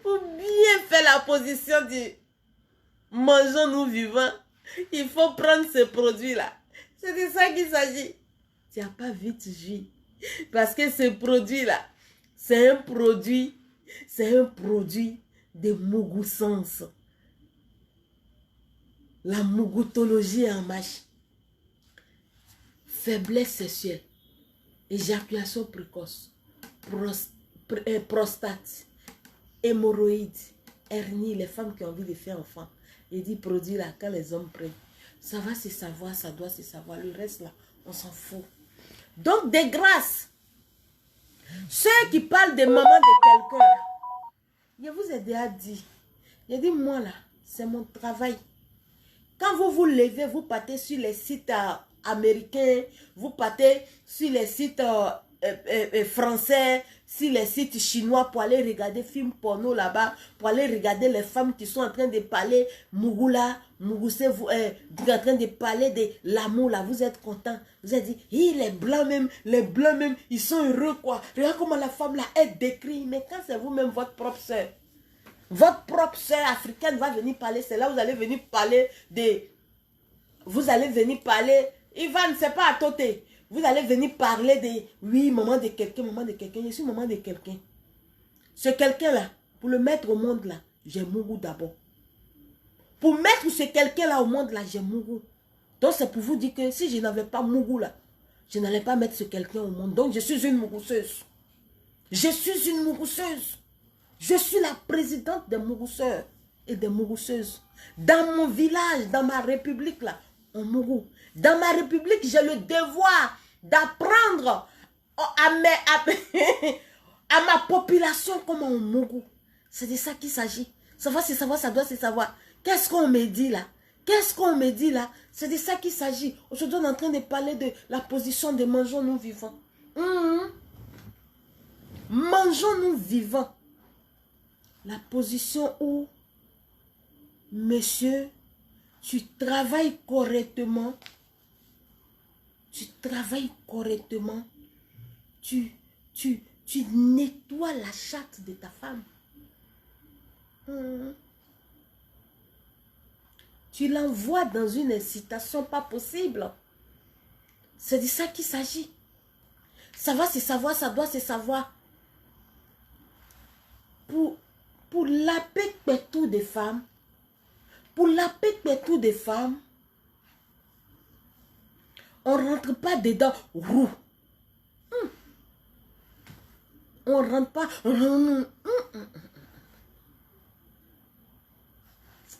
Pour bien faire la position du mangeons-nous vivants. Il faut prendre ce produit-là. C'est de ça qu'il s'agit. Tu n'as pas vite vu. Parce que ce produit-là, c'est un produit de mougoussance. La mougoutologie en marche. Faiblesse sexuelle. Éjaculation précoce. Prostate. Hémorroïdes. Hernie. Les femmes qui ont envie de faire enfant. Il dit produit là, quand les hommes prennent. Ça va se savoir, ça doit se savoir. Le reste là, on s'en fout. Donc, de grâce, ceux qui parlent de maman de quelqu'un, je vous ai déjà dit, j'ai dit, moi là, c'est mon travail. Quand vous vous levez, vous partez sur les sites américains, vous partez sur les sites français, sur les sites chinois pour aller regarder films porno là-bas, pour aller regarder les femmes qui sont en train de parler Mougoula, Mougoussé, vous êtes en train de parler de l'amour là, vous êtes content. Vous avez dit, les blancs même, ils sont heureux quoi. Regarde comment la femme là, elle décrit. Mais quand c'est vous-même votre propre soeur africaine va venir parler, c'est là où vous allez venir parler de... Vous allez venir parler... Ivan, c'est pas à côté. Vous allez venir parler de... Oui, maman de quelqu'un, je suis maman de quelqu'un. Ce quelqu'un-là, pour le mettre au monde là, j'ai Mougou d'abord. Pour mettre ce quelqu'un-là au monde là, j'ai Mougou. Donc c'est pour vous dire que si je n'avais pas Mougou là, je n'allais pas mettre ce quelqu'un au monde. Donc je suis une Mougousseuse. Je suis une Mougousseuse. Je suis la présidente des Mougousseurs et des Mougousseuses. Dans mon village, dans ma république, là, on Mougou. Dans ma république, j'ai le devoir d'apprendre à ma population comment on Mougou. C'est de ça qu'il s'agit. Ça va se savoir, ça doit se savoir. Qu'est-ce qu'on me dit là? Qu'est-ce qu'on me dit là? C'est de ça qu'il s'agit. Aujourd'hui, on est en train de parler de la position de mangeons-nous vivants. Mangeons-nous vivants. La position où, monsieur, tu travailles correctement, tu nettoies la chatte de ta femme. Tu l'envoies dans une incitation pas possible. C'est de ça qu'il s'agit. Ça va se savoir, ça doit se savoir. Pour la paix pétou des femmes, on ne rentre pas dedans. On ne rentre pas.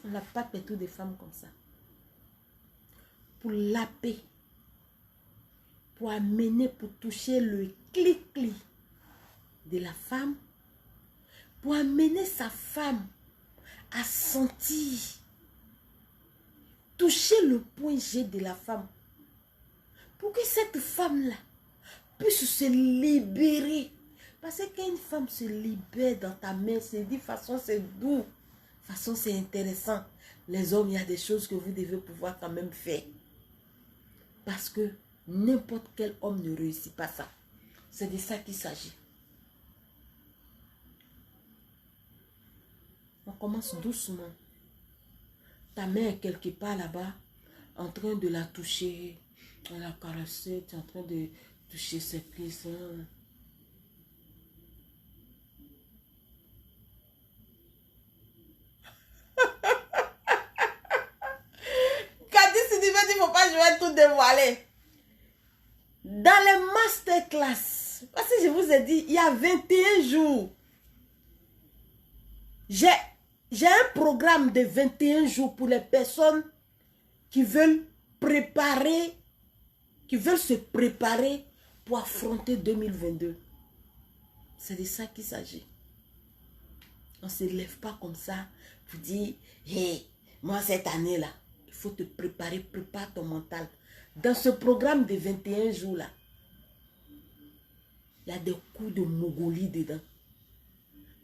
On n'a pas pétou des femmes comme ça. Pour la paix pour amener, pour toucher le clic-clic de la femme, pour amener sa femme à sentir, toucher le point G de la femme, pour que cette femme-là puisse se libérer. Parce que quand une femme se libère dans ta main, c'est dit façon c'est doux, façon c'est intéressant. Les hommes, il y a des choses que vous devez pouvoir quand même faire. Parce que n'importe quel homme ne réussit pas ça. C'est de ça qu'il s'agit. On commence doucement. Ta main est quelque part là-bas, en train de la toucher, de la caresser, tu es en train de toucher ses cuisses. Quand il ne faut pas, je vais tout dévoiler. Dans les masterclass, parce que je vous ai dit, il y a 21 jours, j'ai un programme de 21 jours pour les personnes qui veulent préparer, qui veulent se préparer pour affronter 2022. C'est de ça qu'il s'agit. On ne se lève pas comme ça pour dire, hey, moi cette année-là, il faut te préparer, prépare ton mental. Dans ce programme de 21 jours-là, il y a des coups de Mongolie dedans.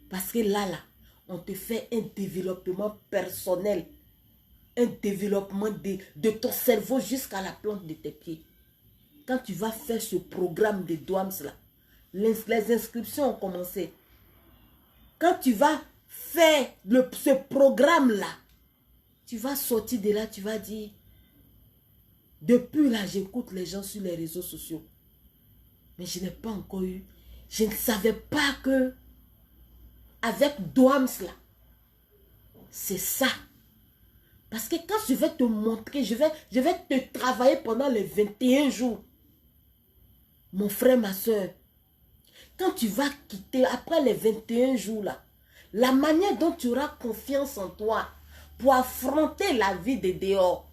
Parce que là, on te fait un développement personnel. Un développement de ton cerveau jusqu'à la plante de tes pieds. Quand tu vas faire ce programme de DOAMS là, les inscriptions ont commencé. Quand tu vas faire ce programme-là, tu vas sortir de là, tu vas dire, depuis là, j'écoute les gens sur les réseaux sociaux. Mais je n'ai pas encore eu, je ne savais pas que avec DOAMS là, c'est ça. Parce que quand je vais te montrer, je vais te travailler pendant les 21 jours. Mon frère, ma soeur, quand tu vas quitter après les 21 jours là, la manière dont tu auras confiance en toi pour affronter la vie de dehors,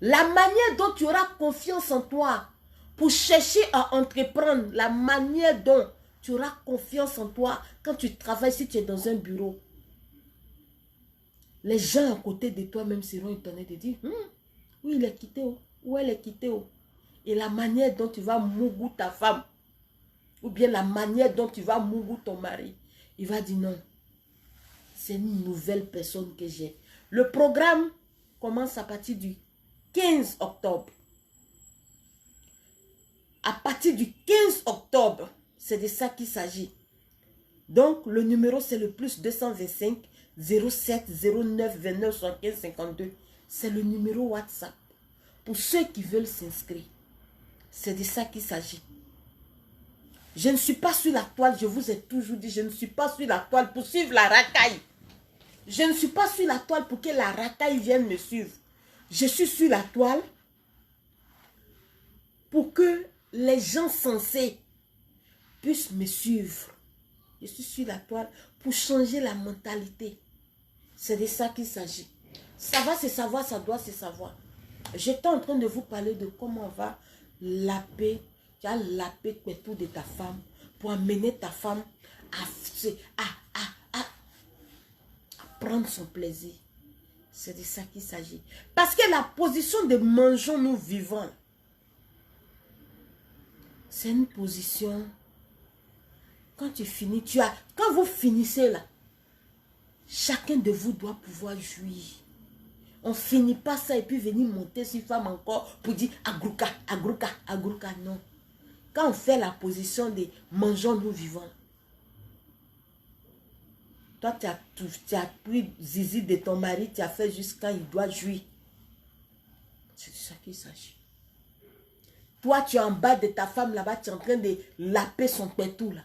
la manière dont tu auras confiance en toi pour chercher à entreprendre, la manière dont tu auras confiance en toi quand tu travailles, si tu es dans un bureau. Les gens à côté de toi même seront étonnés de dire, oui, il est quitté, ou elle est quittée. Et la manière dont tu vas mougou ta femme, ou bien la manière dont tu vas mougou ton mari, il va dire non, c'est une nouvelle personne que j'ai. Le programme commence à partir du 15 octobre. À partir du 15 octobre, c'est de ça qu'il s'agit. Donc, le numéro, c'est le plus 225 07 09 29 75 52. C'est le numéro WhatsApp. Pour ceux qui veulent s'inscrire, c'est de ça qu'il s'agit. Je ne suis pas sur la toile, je vous ai toujours dit, je ne suis pas sur la toile pour suivre la racaille. Je ne suis pas sur la toile pour que la racaille vienne me suivre. Je suis sur la toile pour que les gens sensés puissent me suivre. Je suis sur la toile pour changer la mentalité. C'est de ça qu'il s'agit. Ça va se savoir, ça doit se savoir. J'étais en train de vous parler de comment on va laper. Tu as lapé tout de ta femme pour amener ta femme à prendre son plaisir. C'est de ça qu'il s'agit. Parce que la position de mangeons-nous vivants, c'est une position, quand tu finis, quand vous finissez là, chacun de vous doit pouvoir jouir. On ne finit pas ça et puis venir monter sur femme encore pour dire agrouka, agrouka, agrouka. Non. Quand on fait la position de mangeons-nous vivants, toi tu as pris zizi de ton mari, tu as fait juste quand il doit jouir. C'est de ça qu'il s'agit. Toi tu es en bas de ta femme là-bas, tu es en train de laper son pétou là.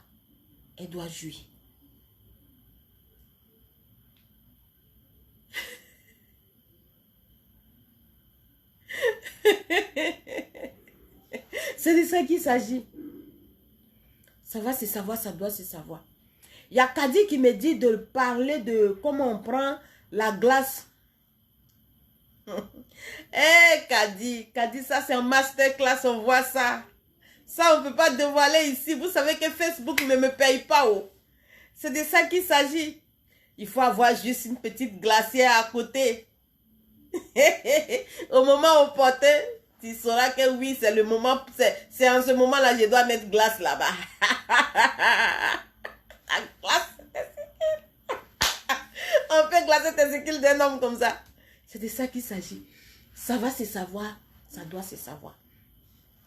Elle doit jouir. C'est de ça qu'il s'agit. Ça va se savoir, ça doit se savoir. Il y a Kadi qui me dit de parler de comment on prend la glace. Eh Kadi, ça c'est un masterclass, on voit ça. Ça, on ne peut pas dévoiler ici. Vous savez que Facebook ne me paye pas. Oh. C'est de ça qu'il s'agit. Il faut avoir juste une petite glacière à côté. Au moment opportun, tu sauras que oui, c'est le moment. C'est en ce moment-là que je dois mettre glace là-bas. La glace. On peut glacer tes skills d'un homme comme ça. C'est de ça qu'il s'agit. Ça va se savoir. Ça doit se savoir.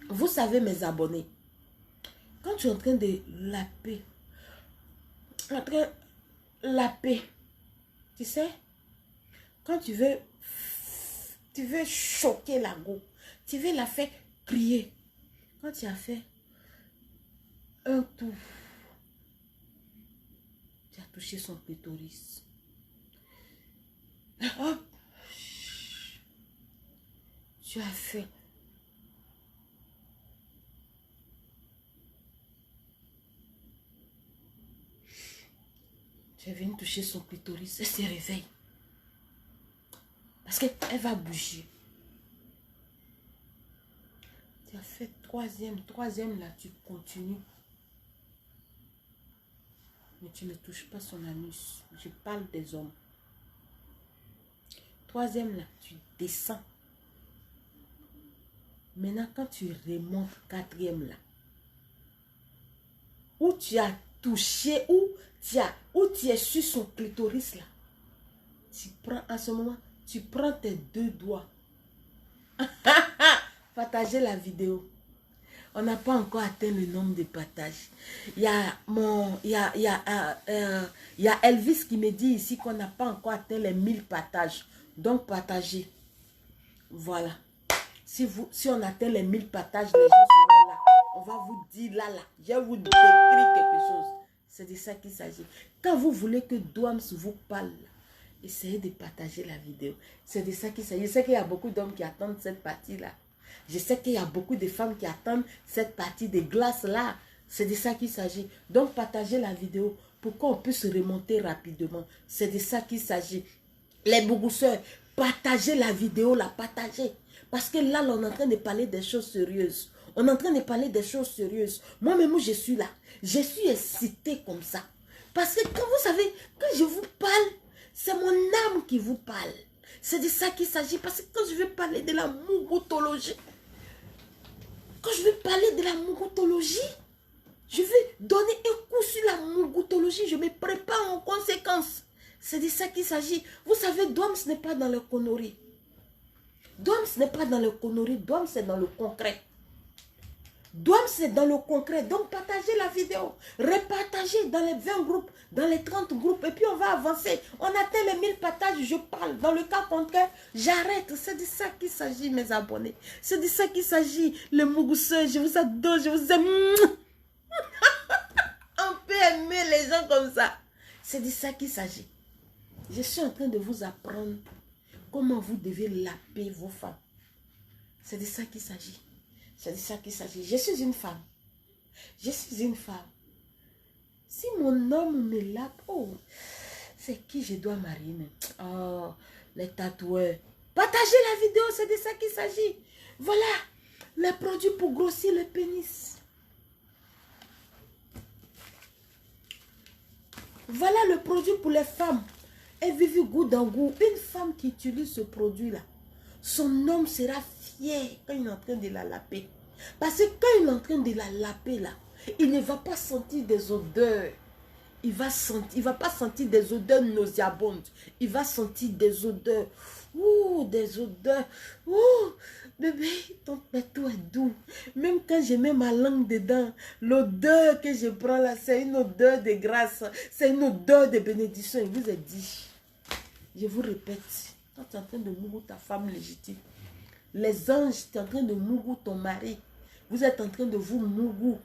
Vous savez, mes abonnés, quand tu es en train de laper, tu sais, quand tu veux choquer la go, tu veux la faire crier. Quand tu as fait un tour, tu as touché son clitoris. Hop. Tu as fait. Tu viens toucher son clitoris, elle se réveille. Parce qu'elle va bouger. Tu as fait troisième là, tu continues. Mais tu ne touches pas son anus. Je parle des hommes. Troisième là, tu descends. Maintenant, quand tu remontes quatrième là, où tu as touché, où tu es sur son clitoris là, tu prends en ce moment, tu prends tes deux doigts. Partagez la vidéo. On n'a pas encore atteint le nombre de partages. Il y a Elvis qui me dit ici qu'on n'a pas encore atteint les 1000 partages. Donc partagez. Voilà. Si on atteint les 1000 partages, les gens seront là. On va vous dire là. Je vais vous décrire quelque chose. C'est de ça qu'il s'agit. Quand vous voulez que Douams vous parle, essayez de partager la vidéo. C'est de ça qu'il s'agit. Je sais qu'il y a beaucoup d'hommes qui attendent cette partie-là. Je sais qu'il y a beaucoup de femmes qui attendent cette partie de glace-là. C'est de ça qu'il s'agit. Donc, partagez la vidéo pour qu'on puisse remonter rapidement. C'est de ça qu'il s'agit. Les bougousseurs, partagez la vidéo, la partagez. Parce que là, on est en train de parler des choses sérieuses. On est en train de parler des choses sérieuses. Moi-même, je suis là. Je suis excitée comme ça. Parce que quand vous savez, quand je vous parle, c'est mon âme qui vous parle. C'est de ça qu'il s'agit. Parce que quand je vais parler de la mougotologie, je vais donner un coup sur la mougotologie. Je me prépare en conséquence. C'est de ça qu'il s'agit. Vous savez, Douams n'est pas dans le connerie. Douams n'est pas dans le connerie. Douams c'est dans le concret. Douams c'est dans le concret. Donc partagez la vidéo. Repartagez dans les 20 groupes, dans les 30 groupes. Et puis on va avancer. On atteint les 1000 partages, je parle. Dans le cas contraire, j'arrête. C'est de ça qu'il s'agit, mes abonnés. C'est de ça qu'il s'agit. Les mougousseurs, je vous adore, je vous aime. On peut aimer les gens comme ça. C'est de ça qu'il s'agit. Je suis en train de vous apprendre comment vous devez laper vos femmes. C'est de ça qu'il s'agit. C'est de ça qu'il s'agit. Je suis une femme. Je suis une femme. Si mon homme me lape, oh, c'est qui je dois marier même? Oh, les tatoueurs. Partagez la vidéo, c'est de ça qu'il s'agit. Voilà, les produits pour grossir le pénis. Voilà le produit pour les femmes. Et Vivi Goudangou, une femme qui utilise ce produit-là, son homme sera fier quand il est en train de la laper. Parce que quand il est en train de la laper là, il ne va pas sentir des odeurs. Il va pas sentir des odeurs nauséabondes. Il va sentir des odeurs. Ouh, des odeurs. Ouh, bébé, ton pétou est doux. Même quand je mets ma langue dedans, l'odeur que je prends là, c'est une odeur de grâce. C'est une odeur de bénédiction. Il vous est dit. Je vous répète, quand tu es en train de mourir ta femme légitime, les anges, tu es en train de mourir ton mari, vous êtes en train de vous mourir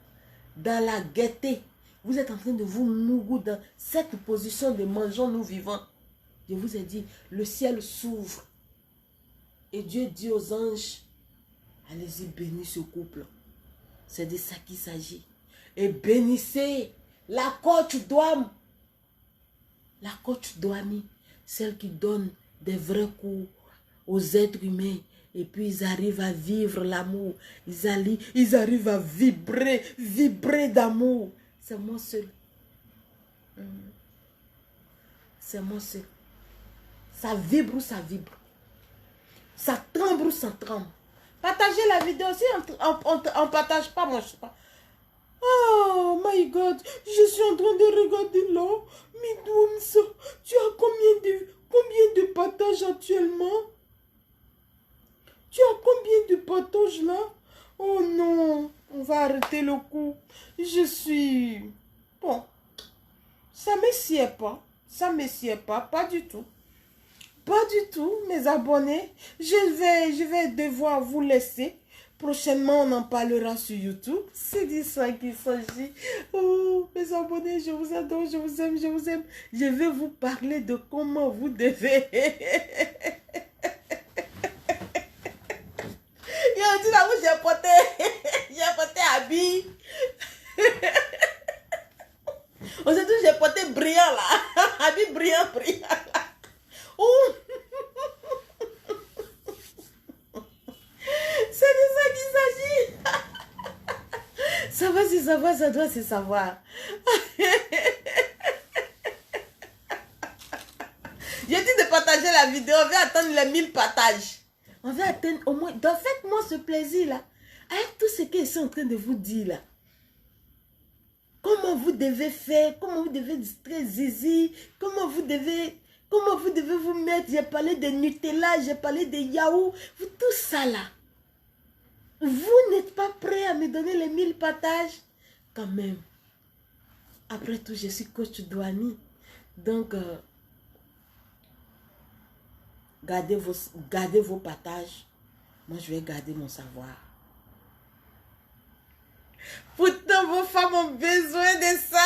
dans la gaieté, vous êtes en train de vous mourir dans cette position de mangeons nous vivants. Je vous ai dit, le ciel s'ouvre et Dieu dit aux anges, allez-y bénis ce couple. C'est de ça qu'il s'agit. Et bénissez la coach Douam. La coach Douami. Celle qui donne des vrais coups aux êtres humains. Et puis ils arrivent à vivre l'amour. Ils arrivent à vibrer d'amour. C'est moi seul. C'est moi seul. Ça vibre ou ça vibre. Ça tremble ou ça tremble. Partagez la vidéo. Si on ne partage pas, moi je sais pas. Oh my God, je suis en train de regarder là. Midoums, tu as combien de partages actuellement? Tu as combien de partages là? Oh non, on va arrêter le coup. Je suis... Bon, ça ne me sied pas. Ça ne me sied pas du tout. Pas du tout, mes abonnés. Je vais devoir vous laisser. Prochainement, on en parlera sur YouTube. C'est de ça qu'il s'agit. Oh, mes abonnés, je vous adore, je vous aime, je vous aime. Je vais vous parler de comment vous devez... Yo, tu l'as vu, j'ai porté habit. Aujourd'hui, j'ai porté brillant là. Habit brillant là. Oh. C'est de ça qu'il s'agit. Ça va, c'est savoir, ça doit se savoir. J'ai dit de partager la vidéo, on va attendre les 1000 partages. On va atteindre au moins... Donc faites-moi ce plaisir-là. Avec tout ce qu'ils sont en train de vous dire là. Comment vous devez faire, comment vous devez distraire Zizi, comment vous devez vous mettre. J'ai parlé de Nutella, j'ai parlé de yaourt, tout ça là. Vous n'êtes pas prêt à me donner les 1000 partages? Quand même. Après tout, je suis coach douanier. Donc, gardez vos partages. Moi, je vais garder mon savoir. Pourtant, vos femmes ont besoin de ça.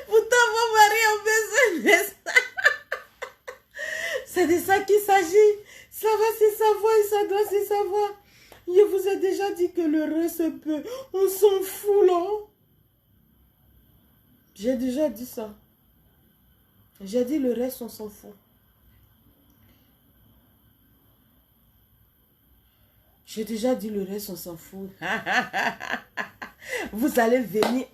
Pourtant, vos maris ont besoin de ça. C'est de ça qu'il s'agit. Ça va se savoir et ça doit se savoir. Je vous ai déjà dit que le reste peut. On s'en fout là. J'ai déjà dit ça. J'ai dit le reste, on s'en fout. J'ai déjà dit le reste, on s'en fout. Vous allez venir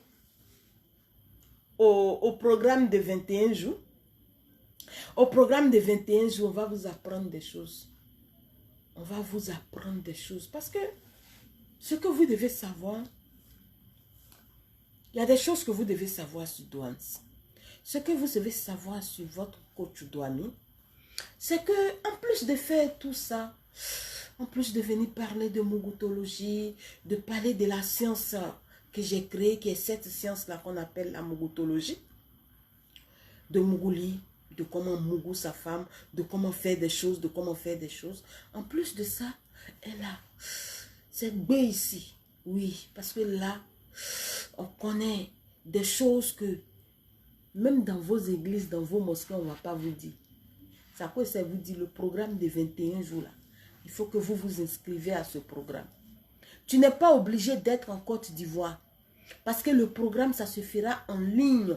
au programme de 21 jours. Au programme de 21 jours, on va vous apprendre des choses. On va vous apprendre des choses. Parce que ce que vous devez savoir, il y a des choses que vous devez savoir sur Douans. Ce que vous devez savoir sur votre coach douanier, c'est que en plus de faire tout ça, en plus de venir parler de mougotologie, de parler de la science que j'ai créée, qui est cette science-là qu'on appelle la mougotologie, de Mougouli, de comment Mougou sa femme, de comment faire des choses, En plus de ça, elle a cette baie ici. Oui, parce que là, on connaît des choses que même dans vos églises, dans vos mosquées, on ne va pas vous dire. C'est à quoi ça vous dit le programme de 21 jours là. Il faut que vous vous inscrivez à ce programme. Tu n'es pas obligé d'être en Côte d'Ivoire. Parce que le programme, ça se fera en ligne.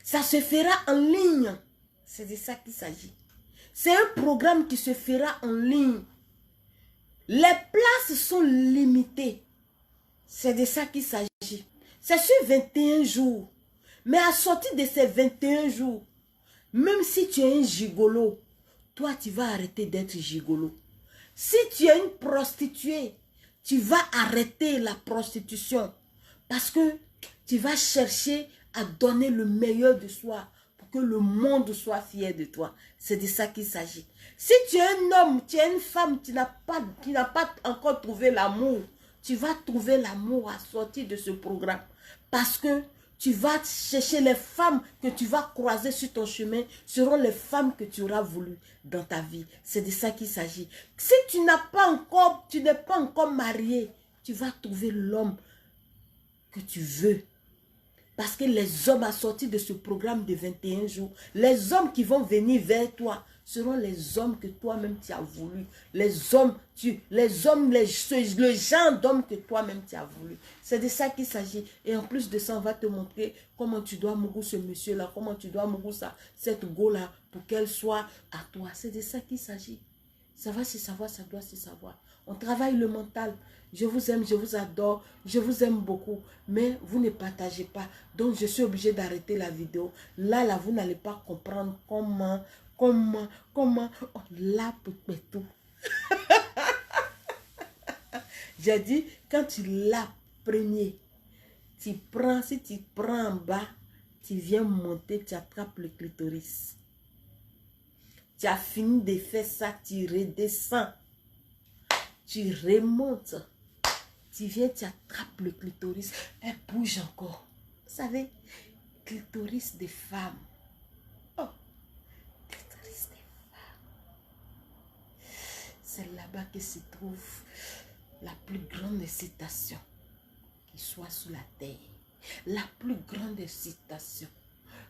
Ça se fera en ligne. C'est de ça qu'il s'agit. C'est un programme qui se fera en ligne. Les places sont limitées. C'est de ça qu'il s'agit. C'est sur 21 jours. Mais à sortir de ces 21 jours, même si tu es un gigolo, toi tu vas arrêter d'être gigolo. Si tu es une prostituée, tu vas arrêter la prostitution. Parce que tu vas chercher à donner le meilleur de soi pour que le monde soit fier de toi. C'est de ça qu'il s'agit. Si tu es un homme, tu es une femme, tu n'as pas encore trouvé l'amour, tu vas trouver l'amour à sortir de ce programme. Parce que tu vas chercher les femmes que tu vas croiser sur ton chemin, seront les femmes que tu auras voulu dans ta vie. C'est de ça qu'il s'agit. Si tu n'es pas encore marié, tu vas trouver l'homme que tu veux. Parce que les hommes à sortir de ce programme de 21 jours, les hommes qui vont venir vers toi seront les hommes que toi-même tu as voulu. Les hommes, le genre d'homme que toi-même tu as voulu. C'est de ça qu'il s'agit. Et en plus de ça, on va te montrer comment tu dois mourir ce monsieur-là, comment tu dois mourir cette go-là pour qu'elle soit à toi. C'est de ça qu'il s'agit. Ça va se savoir, ça doit se savoir. On travaille le mental. Je vous aime, je vous adore, je vous aime beaucoup. Mais vous ne partagez pas. Donc, je suis obligée d'arrêter la vidéo. Là, vous n'allez pas comprendre comment, oh, là, pour tout. J'ai dit, quand tu l'as premier, tu prends, si tu prends en bas, tu viens monter, tu attrapes le clitoris. Tu as fini de faire ça, tu redescends. Tu remontes. Tu viens, tu attrapes le clitoris. Elle bouge encore. Vous savez, clitoris des femmes. Oh, clitoris des femmes. C'est là-bas que se trouve la plus grande excitation qui soit sous la terre. La plus grande excitation.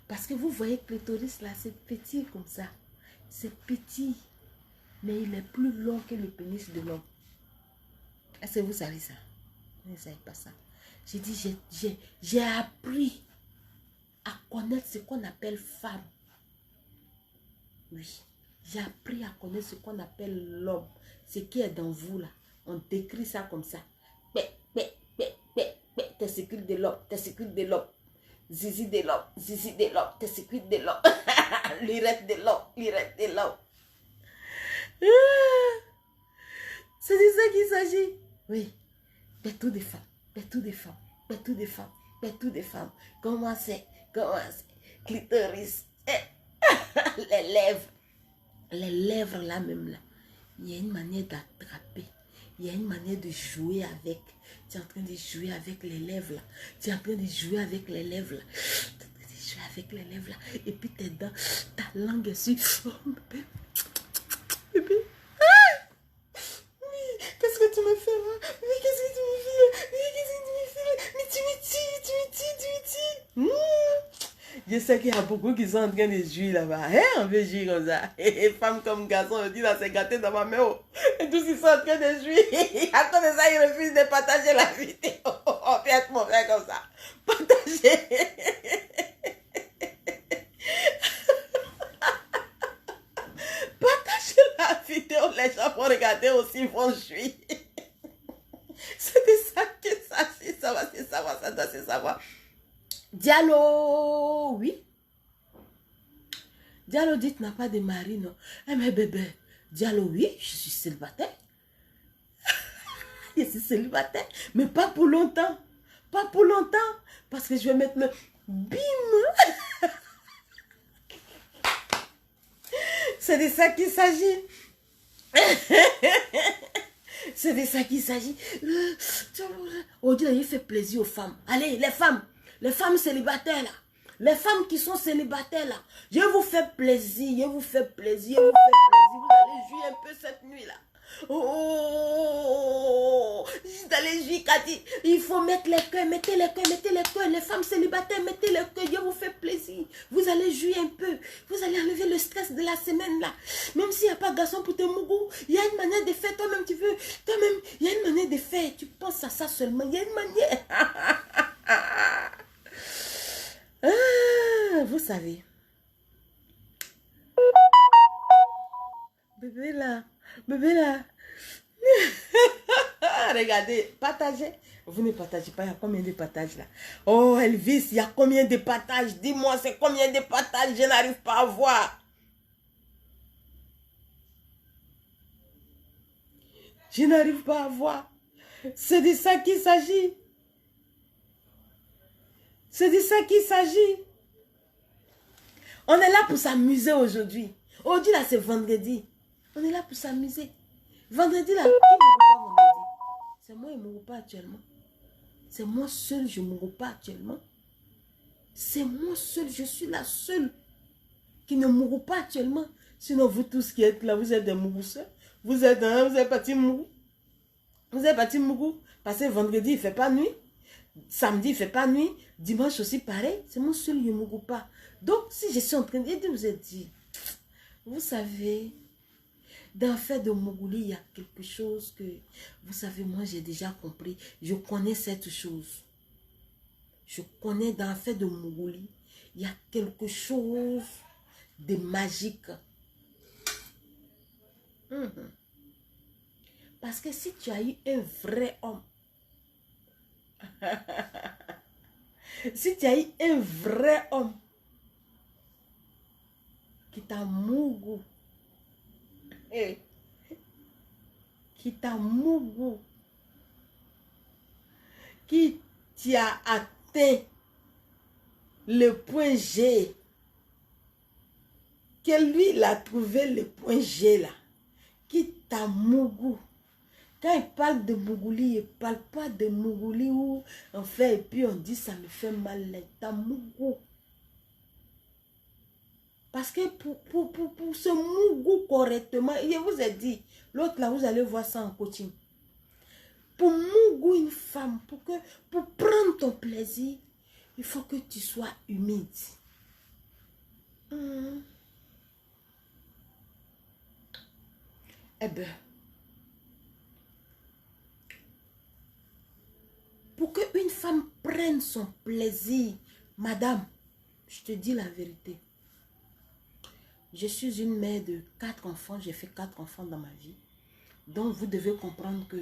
Parce que vous voyez, clitoris là, c'est petit comme ça. C'est petit. Mais il est plus long que le pénis de l'homme. Est-ce que vous savez ça? Vous ne savez pas ça. J'ai dit, j'ai appris à connaître ce qu'on appelle femme. Oui. J'ai appris à connaître ce qu'on appelle l'homme. Ce qui est dans vous là. On décrit ça comme ça. Testicules de l'homme, testicules de l'homme. Zizi de l'homme, zizi de l'homme, testicules de l'homme. L'urètre de l'homme, l'urètre de l'homme. C'est de ça qu'il s'agit. Oui. Pétou des femmes, pétou des femmes, pétou des femmes, pétou des femmes. Comment c'est? Clitoris. Les lèvres là même là. Il y a une manière d'attraper. Il y a une manière de jouer avec. Tu es en train de jouer avec les lèvres là. Tu es en train de jouer avec les lèvres là. Tu es en train de jouer avec les lèvres là. Et puis tes dents, ta langue sur. Oh, bébé. Bébé. Qu'est-ce que tu me fais là? Mais qu'est-ce que tu me fais? Mais qu'est-ce que tu me fais? Mais tu me tues. Je sais qu'il y a beaucoup qui sont en train de jouer là-bas. Hein? On veut jouer comme ça. Et femmes comme garçons, on dit là, c'est gâté dans ma main. Oh. Et tous ils sont en train de jouer. À cause de ça, ils refusent de partager la vidéo. On peut être mon frère comme ça. Partager. Partagez la vidéo, les gens vont regarder aussi, ils vont jouir. C'est de ça que ça va se savoir, ça doit se savoir. Diallo, oui. Diallo dit tu n'as pas de mari, non? Eh mais bébé, Diallo, oui, je suis célibataire. Je suis célibataire, mais pas pour longtemps. Pas pour longtemps, parce que je vais mettre le bim. C'est de ça qu'il s'agit. C'est de ça qu'il s'agit. Oh Dieu, il fait plaisir aux femmes. Allez, les femmes célibataires là. Les femmes qui sont célibataires là. Je vous fais plaisir, je vous fais plaisir, je vous fais plaisir. Vous allez jouer un peu cette nuit là. Oh, vous allez jouer, Cathy. Il faut mettre les cœurs, mettez les cœurs, mettez les cœurs. Les femmes célibataires, mettez les cœurs. Je vous fais plaisir. Vous allez jouer un peu. Vous allez enlever le stress de la semaine là. Même s'il n'y a pas de garçon pour te mougou, il y a une manière de faire. Toi-même, tu veux. Toi-même, il y a une manière de faire. Tu penses à ça seulement. Il y a une manière. Vous savez. Bébé là. Bébé là. Regardez, partagez. Vous ne partagez pas, il y a combien de partages là? Oh Elvis, il y a combien de partages? Dis-moi, c'est combien de partages? Je n'arrive pas à voir. Je n'arrive pas à voir. C'est de ça qu'il s'agit. C'est de ça qu'il s'agit. On est là pour s'amuser aujourd'hui. Aujourd'hui là, c'est vendredi. On est là pour s'amuser. Vendredi là, qui ne mourra pas vendredi? C'est moi, il ne mourra pas actuellement. C'est moi seul, je ne mourrai pas actuellement. C'est moi seul, je suis la seule qui ne mourra pas actuellement. Sinon, vous tous qui êtes là, vous êtes des mourousseurs. Vous êtes partis mourou. Vous êtes partis mourou. Parce que vendredi, il ne fait pas nuit. Samedi, il ne fait pas nuit. Dimanche aussi, pareil. C'est moi seul, je ne mourrai pas. Donc, si je suis en train de vous ai dit, Vous savez, dans le fait de Mougouli, il y a quelque chose que, vous savez, moi j'ai déjà compris. Je connais cette chose. Je connais dans le fait de Mougouli, il y a quelque chose de magique. Parce que si tu as eu un vrai homme, si tu as eu un vrai homme qui t'a mougou, qui t'a mougou, qui t'a atteint le point G, que lui, il a trouvé le point G là, qui t'a mougou. Quand il parle de Mougouli, il ne parle pas de Mougouli où on fait et puis on dit ça me fait mal. T'as Mougou. Parce que pour ce Mougou correctement, je vous ai dit, l'autre là, vous allez voir ça en coaching. Pour Mougou une femme, pour prendre ton plaisir, il faut que tu sois humide. Eh bien, pour qu'une femme prenne son plaisir, madame, je te dis la vérité. Je suis une mère de 4 enfants, j'ai fait 4 enfants dans ma vie. Donc vous devez comprendre que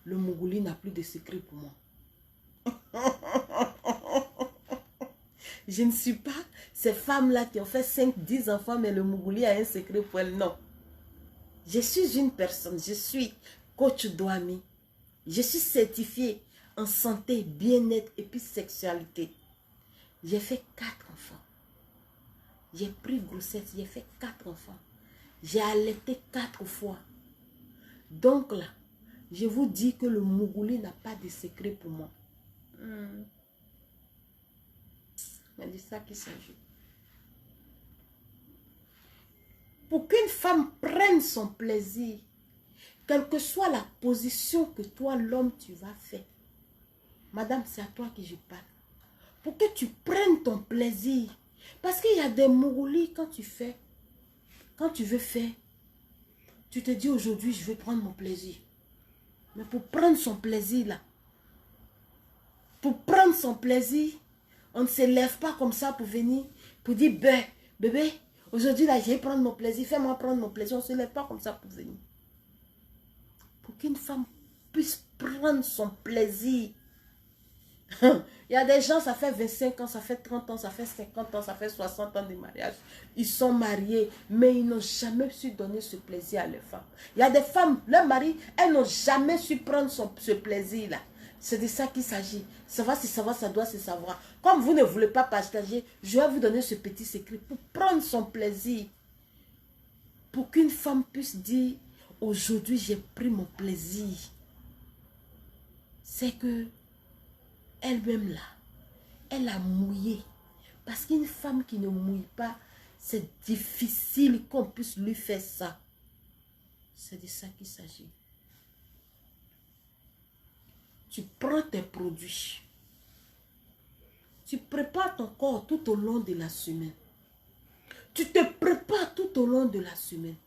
le Mougouli n'a plus de secret pour moi. Je ne suis pas ces femmes-là qui ont fait 5, 10 enfants, mais le Mougouli a un secret pour elles. Non. Je suis une personne, je suis coach Douami. Je suis certifiée en santé, bien-être et puis sexualité. J'ai fait 4 enfants. J'ai pris grossesse, j'ai fait 4 enfants. J'ai allaité 4 fois. Donc là, je vous dis que le Mougouli n'a pas de secret pour moi. C'est de ça qu'il s'agit. Pour qu'une femme prenne son plaisir, quelle que soit la position que toi, l'homme, tu vas faire. Madame, c'est à toi que je parle. Pour que tu prennes ton plaisir. Parce qu'il y a des Mougoulis, quand tu veux faire, tu te dis aujourd'hui, je vais prendre mon plaisir. Mais pour prendre son plaisir là, pour prendre son plaisir, on ne se lève pas comme ça pour venir, pour dire, bébé, aujourd'hui là, je vais prendre mon plaisir, fais-moi prendre mon plaisir. On ne se lève pas comme ça pour venir. Pour qu'une femme puisse prendre son plaisir. Il y a des gens, ça fait 25 ans, ça fait 30 ans, ça fait 50 ans, ça fait 60 ans de mariage. Ils sont mariés, mais ils n'ont jamais su donner ce plaisir à leurs femmes. Il y a des femmes, leur mari, elles n'ont jamais su prendre ce plaisir-là. C'est de ça qu'il s'agit. Savoir si savoir, ça doit se savoir. Comme vous ne voulez pas partager, je vais vous donner ce petit secret pour prendre son plaisir. Pour qu'une femme puisse dire, aujourd'hui j'ai pris mon plaisir. C'est que elle-même là, elle a mouillé. Parce qu'une femme qui ne mouille pas, c'est difficile qu'on puisse lui faire ça. C'est de ça qu'il s'agit. Tu prends tes produits. Tu prépares ton corps tout au long de la semaine. Tu te prépares tout au long de la semaine.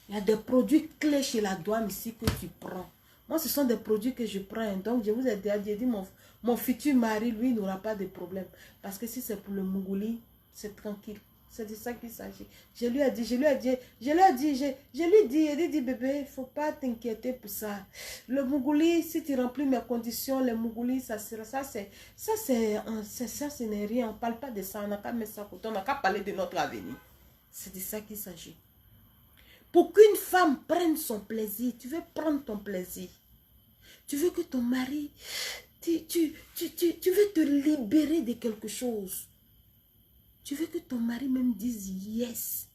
Il y a des produits clés chez la douane ici que tu prends. Moi, ce sont des produits que je prends. Donc, je vous ai déjà dit, mon futur mari, lui, n'aura pas de problème. Parce que si c'est pour le Mougouli, c'est tranquille. C'est de ça qu'il s'agit. Je lui ai dit, bébé, il ne faut pas t'inquiéter pour ça. Le Mougouli, si tu remplis mes conditions, le Mougouli, ça ce n'est rien. On ne parle pas de ça. On n'a qu'à mettre ça à côté. On n'a qu'à parler de notre avenir. C'est de ça qu'il s'agit. Pour qu'une femme prenne son plaisir, tu veux prendre ton plaisir. Tu veux que ton mari, tu veux te libérer de quelque chose. Tu veux que ton mari même dise yes.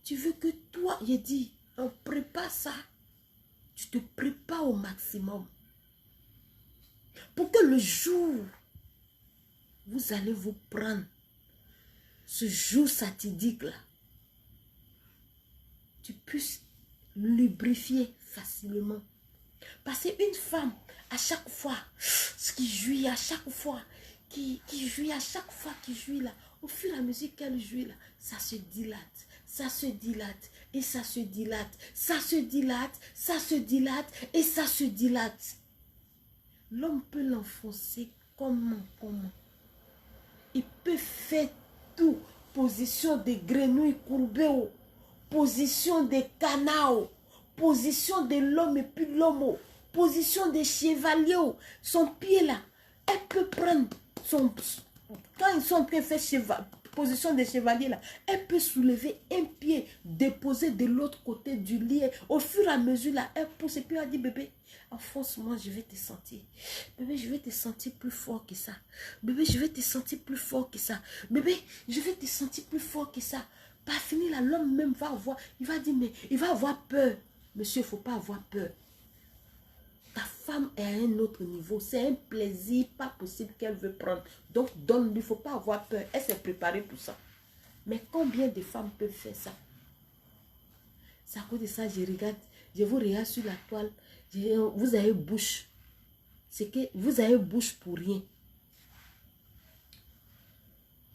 Tu veux que toi, il dit, on prépare ça. Tu te prépares au maximum. Pour que le jour, vous allez vous prendre ce jour satidique là, tu puisses lubrifier facilement. Parce qu'une femme, à chaque fois, qui jouit, à chaque fois, qui jouit, à chaque fois qui jouit là, au fur et à mesure qu'elle jouit là, ça se dilate, ça se dilate, et ça se dilate, ça se dilate, ça se dilate, et ça se dilate. L'homme peut l'enfoncer comment. Il peut faire tout. Position des grenouilles courbées, position des canards, position de l'homme et puis l'homme, position des chevaliers, son pied là, elle peut prendre son... Quand ils sont en train de faire position des chevaliers là, elle peut soulever un pied, déposer de l'autre côté du lit. Au fur et à mesure là, elle pousse et puis elle dit bébé, enfonce-moi, je vais te sentir. Bébé, je vais te sentir plus fort que ça. Bébé, je vais te sentir plus fort que ça. Bébé, je vais te sentir plus fort que ça. Pas fini là, l'homme même va avoir, il va dire mais il va avoir peur. Monsieur, il ne faut pas avoir peur. Ta femme est à un autre niveau. C'est un plaisir pas possible qu'elle veut prendre. Donc, donne-lui. Il ne faut pas avoir peur. Elle s'est préparée pour ça. Mais combien de femmes peuvent faire ça? C'est à cause de ça, je vous regarde sur la toile. Vous avez bouche. C'est que vous avez bouche pour rien.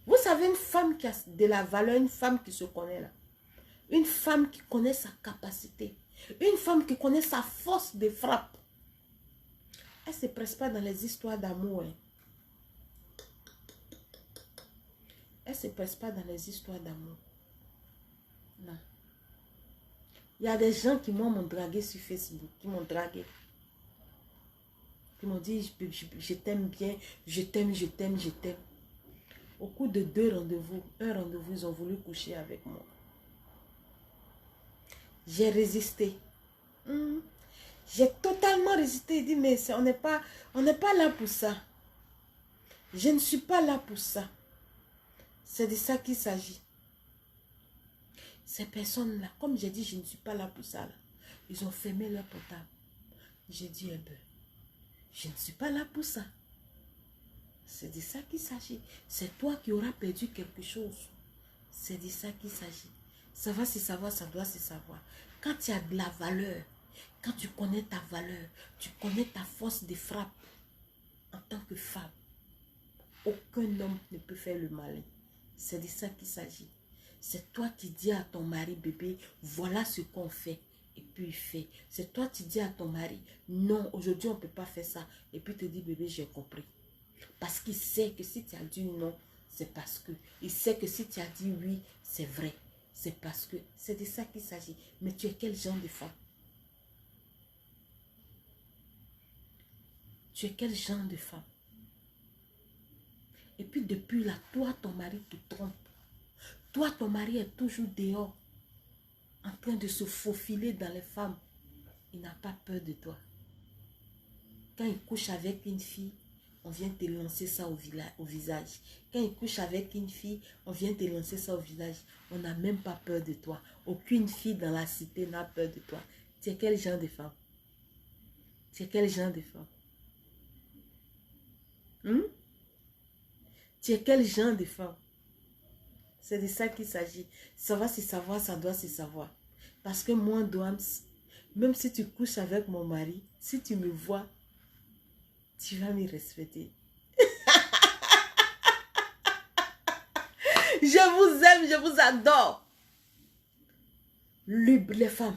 Vous savez, une femme qui a de la valeur, une femme qui se connaît là. Une femme qui connaît sa capacité. Une femme qui connaît sa force de frappe. Elle ne se presse pas dans les histoires d'amour. Hein. Elle ne se presse pas dans les histoires d'amour. Non. Il y a des gens qui m'ont dragué sur Facebook. Qui m'ont dragué. Qui m'ont dit, je t'aime bien. Je t'aime, je t'aime, je t'aime. Au cours de 2 rendez-vous, un rendez-vous, ils ont voulu coucher avec moi. J'ai résisté. J'ai totalement résisté. Il dit, mais on n'est pas là pour ça. Je ne suis pas là pour ça. C'est de ça qu'il s'agit. Ces personnes-là, comme j'ai dit, je ne suis pas là pour ça. Là. Ils ont fermé leur portable. J'ai dit, eh ben, je ne suis pas là pour ça. C'est de ça qu'il s'agit. C'est toi qui auras perdu quelque chose. C'est de ça qu'il s'agit. Ça va se savoir, ça doit se savoir. Quand tu as de la valeur, quand tu connais ta valeur, tu connais ta force de frappe en tant que femme, aucun homme ne peut faire le malin. C'est de ça qu'il s'agit. C'est toi qui dis à ton mari, bébé, voilà ce qu'on fait. Et puis il fait. C'est toi qui dis à ton mari, non, aujourd'hui on ne peut pas faire ça. Et puis tu dis, bébé, j'ai compris. Parce qu'il sait que si tu as dit non, c'est parce que. Il sait que si tu as dit oui, c'est vrai. C'est parce que. C'est de ça qu'il s'agit. Mais tu es quel genre de femme? Tu es quel genre de femme? Et puis depuis là, toi, ton mari te trompe. Toi, ton mari est toujours dehors, en train de se faufiler dans les femmes. Il n'a pas peur de toi. Quand il couche avec une fille, on vient te lancer ça au visage. Quand il couche avec une fille, on vient te lancer ça au visage. On n'a même pas peur de toi. Aucune fille dans la cité n'a peur de toi. Tu es quel genre de femme? Tu es quel genre de femme? Tu es quel genre de femme? C'est de ça qu'il s'agit. Ça va se savoir, ça doit se savoir. Parce que moi, Douams, même si tu couches avec mon mari, si tu me vois, tu vas me respecter. Je vous aime, je vous adore. Libre les femmes.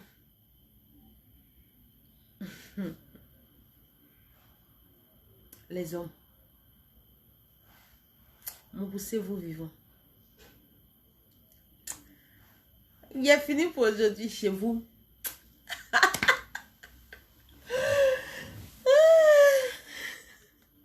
Les hommes. Mon poussez-vous vivant. Il est fini pour aujourd'hui chez vous.